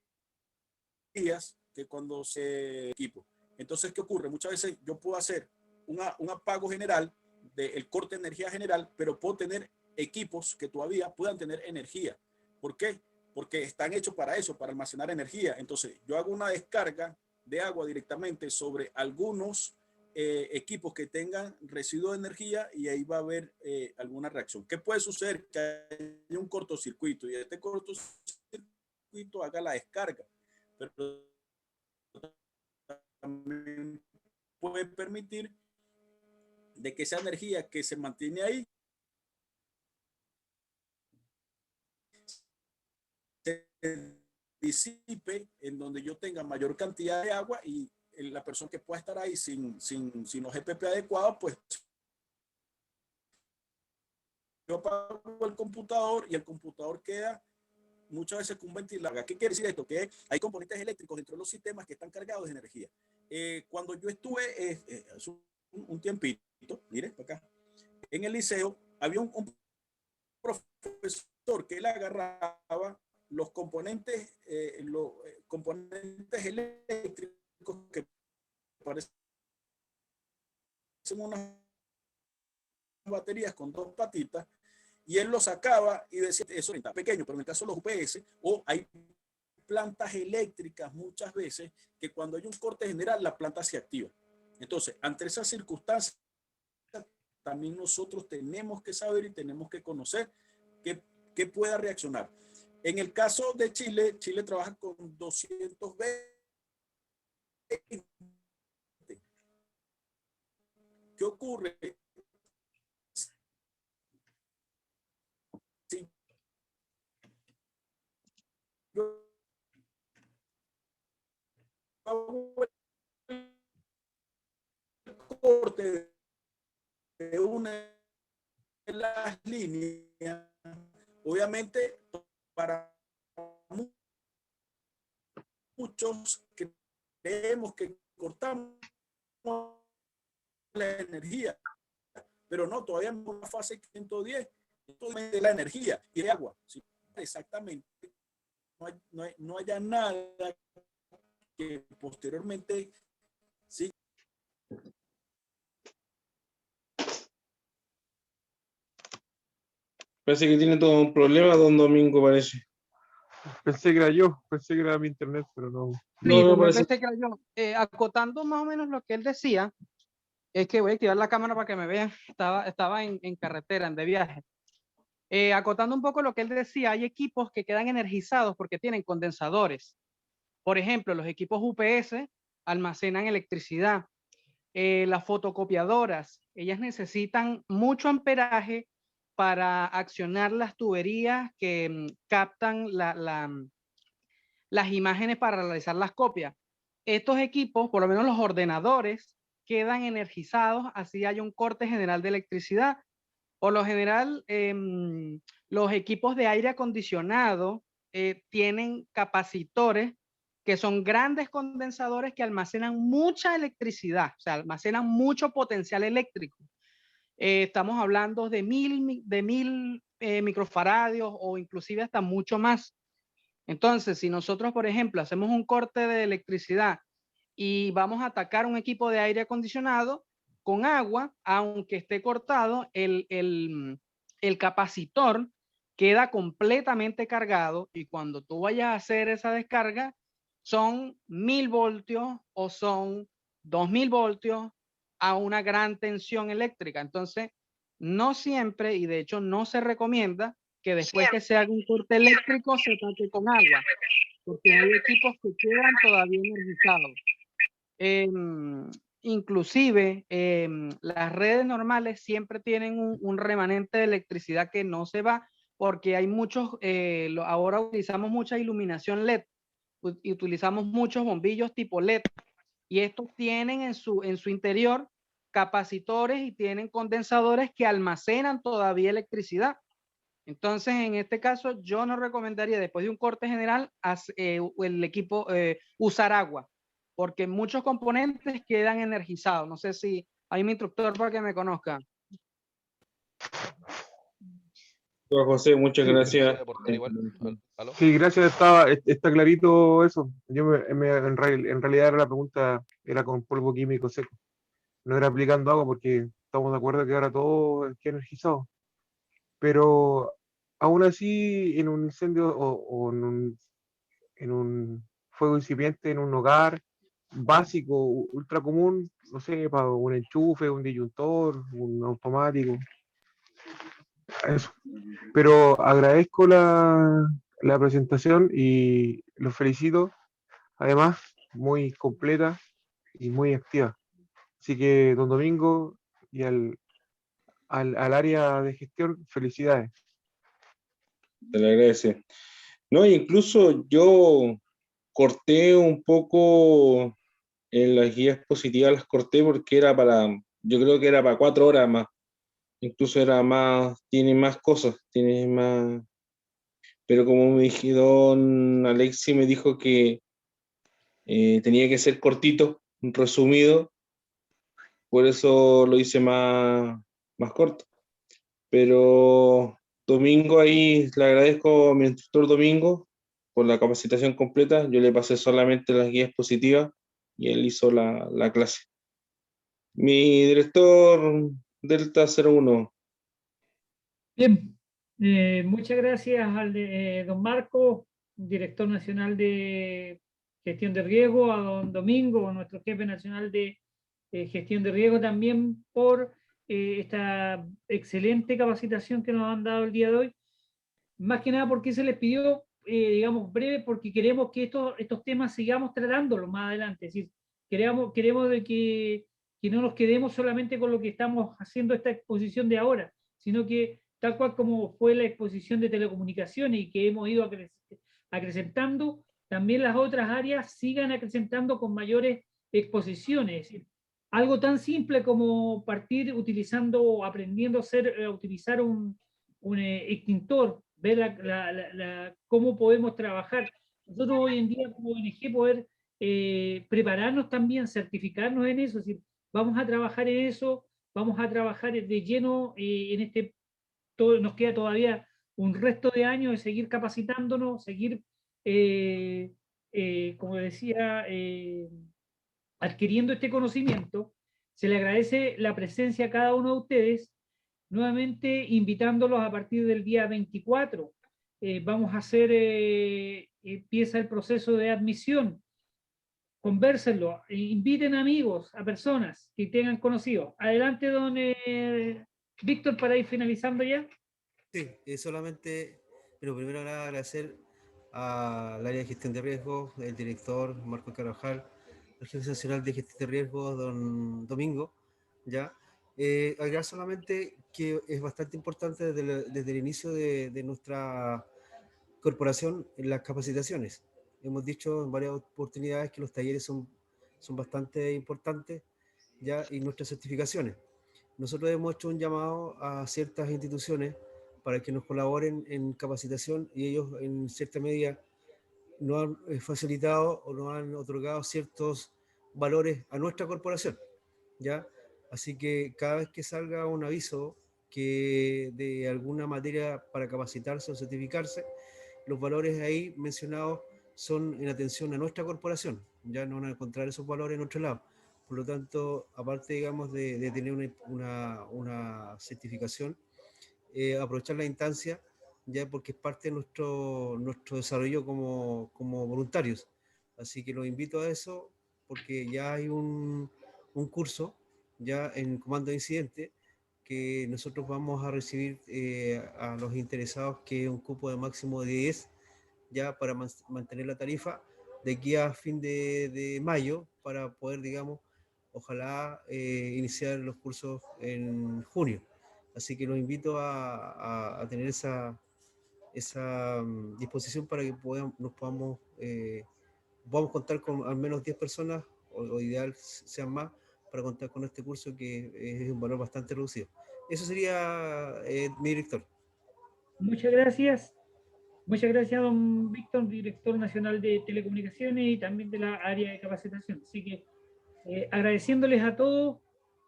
que cuando se equipo. Entonces, ¿qué ocurre? Muchas veces yo puedo hacer un apago general del corte de energía general, pero puedo tener equipos que todavía puedan tener energía. ¿Por qué? Porque están hechos para eso, para almacenar energía. Entonces, yo hago una descarga de agua directamente sobre algunos equipos que tengan residuo de energía y ahí va a haber alguna reacción. ¿Qué puede suceder? Que haya un cortocircuito y este cortocircuito haga la descarga, pero también puede permitir de que esa energía que se mantiene ahí se disipe en donde yo tenga mayor cantidad de agua y la persona que pueda estar ahí sin los EPP adecuados, pues yo apago el computador y el computador queda muchas veces con un ventilador. ¿Qué quiere decir esto? Que hay componentes eléctricos dentro de los sistemas que están cargados de energía. Cuando yo estuve hace un tiempito, mire, acá, en el liceo, había un profesor que él agarraba los componentes eléctricos que parecen unas baterías con dos patitas y él lo sacaba y decía, eso está pequeño, pero en el caso de los UPS, o hay plantas eléctricas muchas veces que cuando hay un corte general, la planta se activa. Entonces, ante esas circunstancias, también nosotros tenemos que saber y tenemos que conocer que pueda reaccionar. En el caso de Chile, Chile trabaja con 220. ¿Qué ocurre? Si yo hago el corte de una de las líneas, obviamente para muchos creemos que cortamos la energía, pero no, todavía en una fase 110 de la energía y de agua. ¿Sí? Exactamente. No haya nada que posteriormente sí. Parece que tiene todo un problema, don Domingo, parece. Pensé que era yo, pensé que era mi internet, pero no. Sí, No, también parece. pensé que era yo. Acotando más o menos lo que él decía, es que voy a activar la cámara para que me vean. Estaba en carretera, de viaje. Acotando un poco lo que él decía, hay equipos que quedan energizados porque tienen condensadores. Por ejemplo, los equipos UPS almacenan electricidad. Las fotocopiadoras, ellas necesitan mucho amperaje para accionar las tuberías que captan las imágenes para realizar las copias. Estos equipos, por lo menos los ordenadores, quedan energizados, así hay un corte general de electricidad. Por lo general, los equipos de aire acondicionado tienen capacitores que son grandes condensadores que almacenan mucha electricidad, o sea, almacenan mucho potencial eléctrico. Estamos hablando de mil microfaradios o inclusive hasta mucho más. Entonces, si nosotros, por ejemplo, hacemos un corte de electricidad y vamos a atacar un equipo de aire acondicionado con agua, aunque esté cortado, el capacitor queda completamente cargado y cuando tú vayas a hacer esa descarga, son 1000 voltios o son 2000 voltios a una gran tensión eléctrica. Entonces, no siempre, y de hecho no se recomienda que después que se haga un corte eléctrico se tape con agua, porque hay equipos que quedan todavía energizados. Inclusive, las redes normales siempre tienen un remanente de electricidad que no se va, porque hay muchos, ahora utilizamos mucha iluminación LED, y utilizamos muchos bombillos tipo LED, y estos tienen en su interior capacitores y tienen condensadores que almacenan todavía electricidad. Entonces, en este caso, yo no recomendaría después de un corte general el equipo usar agua, porque muchos componentes quedan energizados. No sé si hay mi instructor para que me conozca. José, muchas gracias. Sí, gracias, está clarito eso. Yo en realidad era la pregunta, era con polvo químico seco. No era aplicando agua porque estamos de acuerdo que ahora todo es energizado. Pero aún así, en un incendio o en un fuego incipiente en un hogar básico, ultra común, no sé, para un enchufe, un disyuntor, un automático, eso. Pero agradezco la presentación y los felicito, además, muy completa y muy activa. Así que, don Domingo, y al área de gestión, felicidades. Te lo agradece. No, incluso yo corté un poco en las guías positivas, las corté porque yo creo que era para 4 horas más. Incluso era más, tiene más cosas, tiene más. Pero como me dije, don Alexi me dijo que tenía que ser cortito, resumido, por eso lo hice más corto. Pero Domingo, ahí le agradezco a mi instructor Domingo por la capacitación completa. Yo le pasé solamente las guías positivas y él hizo la clase. Mi director Delta 01. Bien, Muchas gracias al don Marco, director nacional de gestión de riesgo, a don Domingo, nuestro jefe nacional de gestión de riesgo, también por esta excelente capacitación que nos han dado el día de hoy. Más que nada porque se les pidió, digamos, breve, porque queremos que estos temas sigamos tratándolos más adelante. Es decir, queremos de que no nos quedemos solamente con lo que estamos haciendo esta exposición de ahora, sino que tal cual como fue la exposición de telecomunicaciones y que hemos ido acrecentando, también las otras áreas sigan acrecentando con mayores exposiciones. Es decir, algo tan simple como partir utilizando o aprendiendo a utilizar un extintor, ver cómo podemos trabajar. Nosotros hoy en día como ONG poder prepararnos también, certificarnos en eso, es decir, vamos a trabajar en eso, vamos a trabajar de lleno en nos queda todavía un resto de años de seguir capacitándonos, seguir, como decía, adquiriendo este conocimiento. Se le agradece la presencia a cada uno de ustedes, nuevamente invitándolos a partir del día 24. Vamos a hacer, empieza el proceso de admisión. Convérsenlo, inviten amigos, a personas que tengan conocido. Adelante, don Víctor, para ir finalizando ya. Sí, solamente, pero primero agradecer al área de gestión de riesgos, el director Marco Carvajal, el jefe nacional de gestión de riesgos, don Domingo, ¿ya? Agregar solamente que es bastante importante desde el inicio de nuestra corporación en las capacitaciones. Hemos dicho en varias oportunidades que los talleres son bastante importantes, ¿ya? Y nuestras certificaciones. Nosotros hemos hecho un llamado a ciertas instituciones para que nos colaboren en capacitación y ellos en cierta medida nos han facilitado o nos han otorgado ciertos valores a nuestra corporación, ¿ya? Así que cada vez que salga un aviso que de alguna materia para capacitarse o certificarse, los valores ahí mencionados son en atención a nuestra corporación, ya no van a encontrar esos valores en otro lado. Por lo tanto, aparte, digamos, de tener una certificación, aprovechar la instancia, ya porque es parte de nuestro desarrollo como voluntarios. Así que los invito a eso, porque ya hay un curso, ya en comando de incidente, que nosotros vamos a recibir a los interesados, que es un cupo de máximo de 10, ya para mantener la tarifa de aquí a fin de mayo, para poder, digamos, ojalá iniciar los cursos en junio. Así que los invito a tener esa disposición para que nos podamos contar con al menos 10 personas, o ideal sean más, para contar con este curso que es un valor bastante reducido. Eso sería mi director. Muchas gracias. Muchas gracias, don Víctor, director nacional de telecomunicaciones y también de la área de capacitación. Así que agradeciéndoles a todos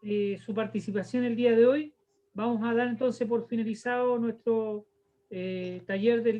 su participación el día de hoy, vamos a dar entonces por finalizado nuestro taller del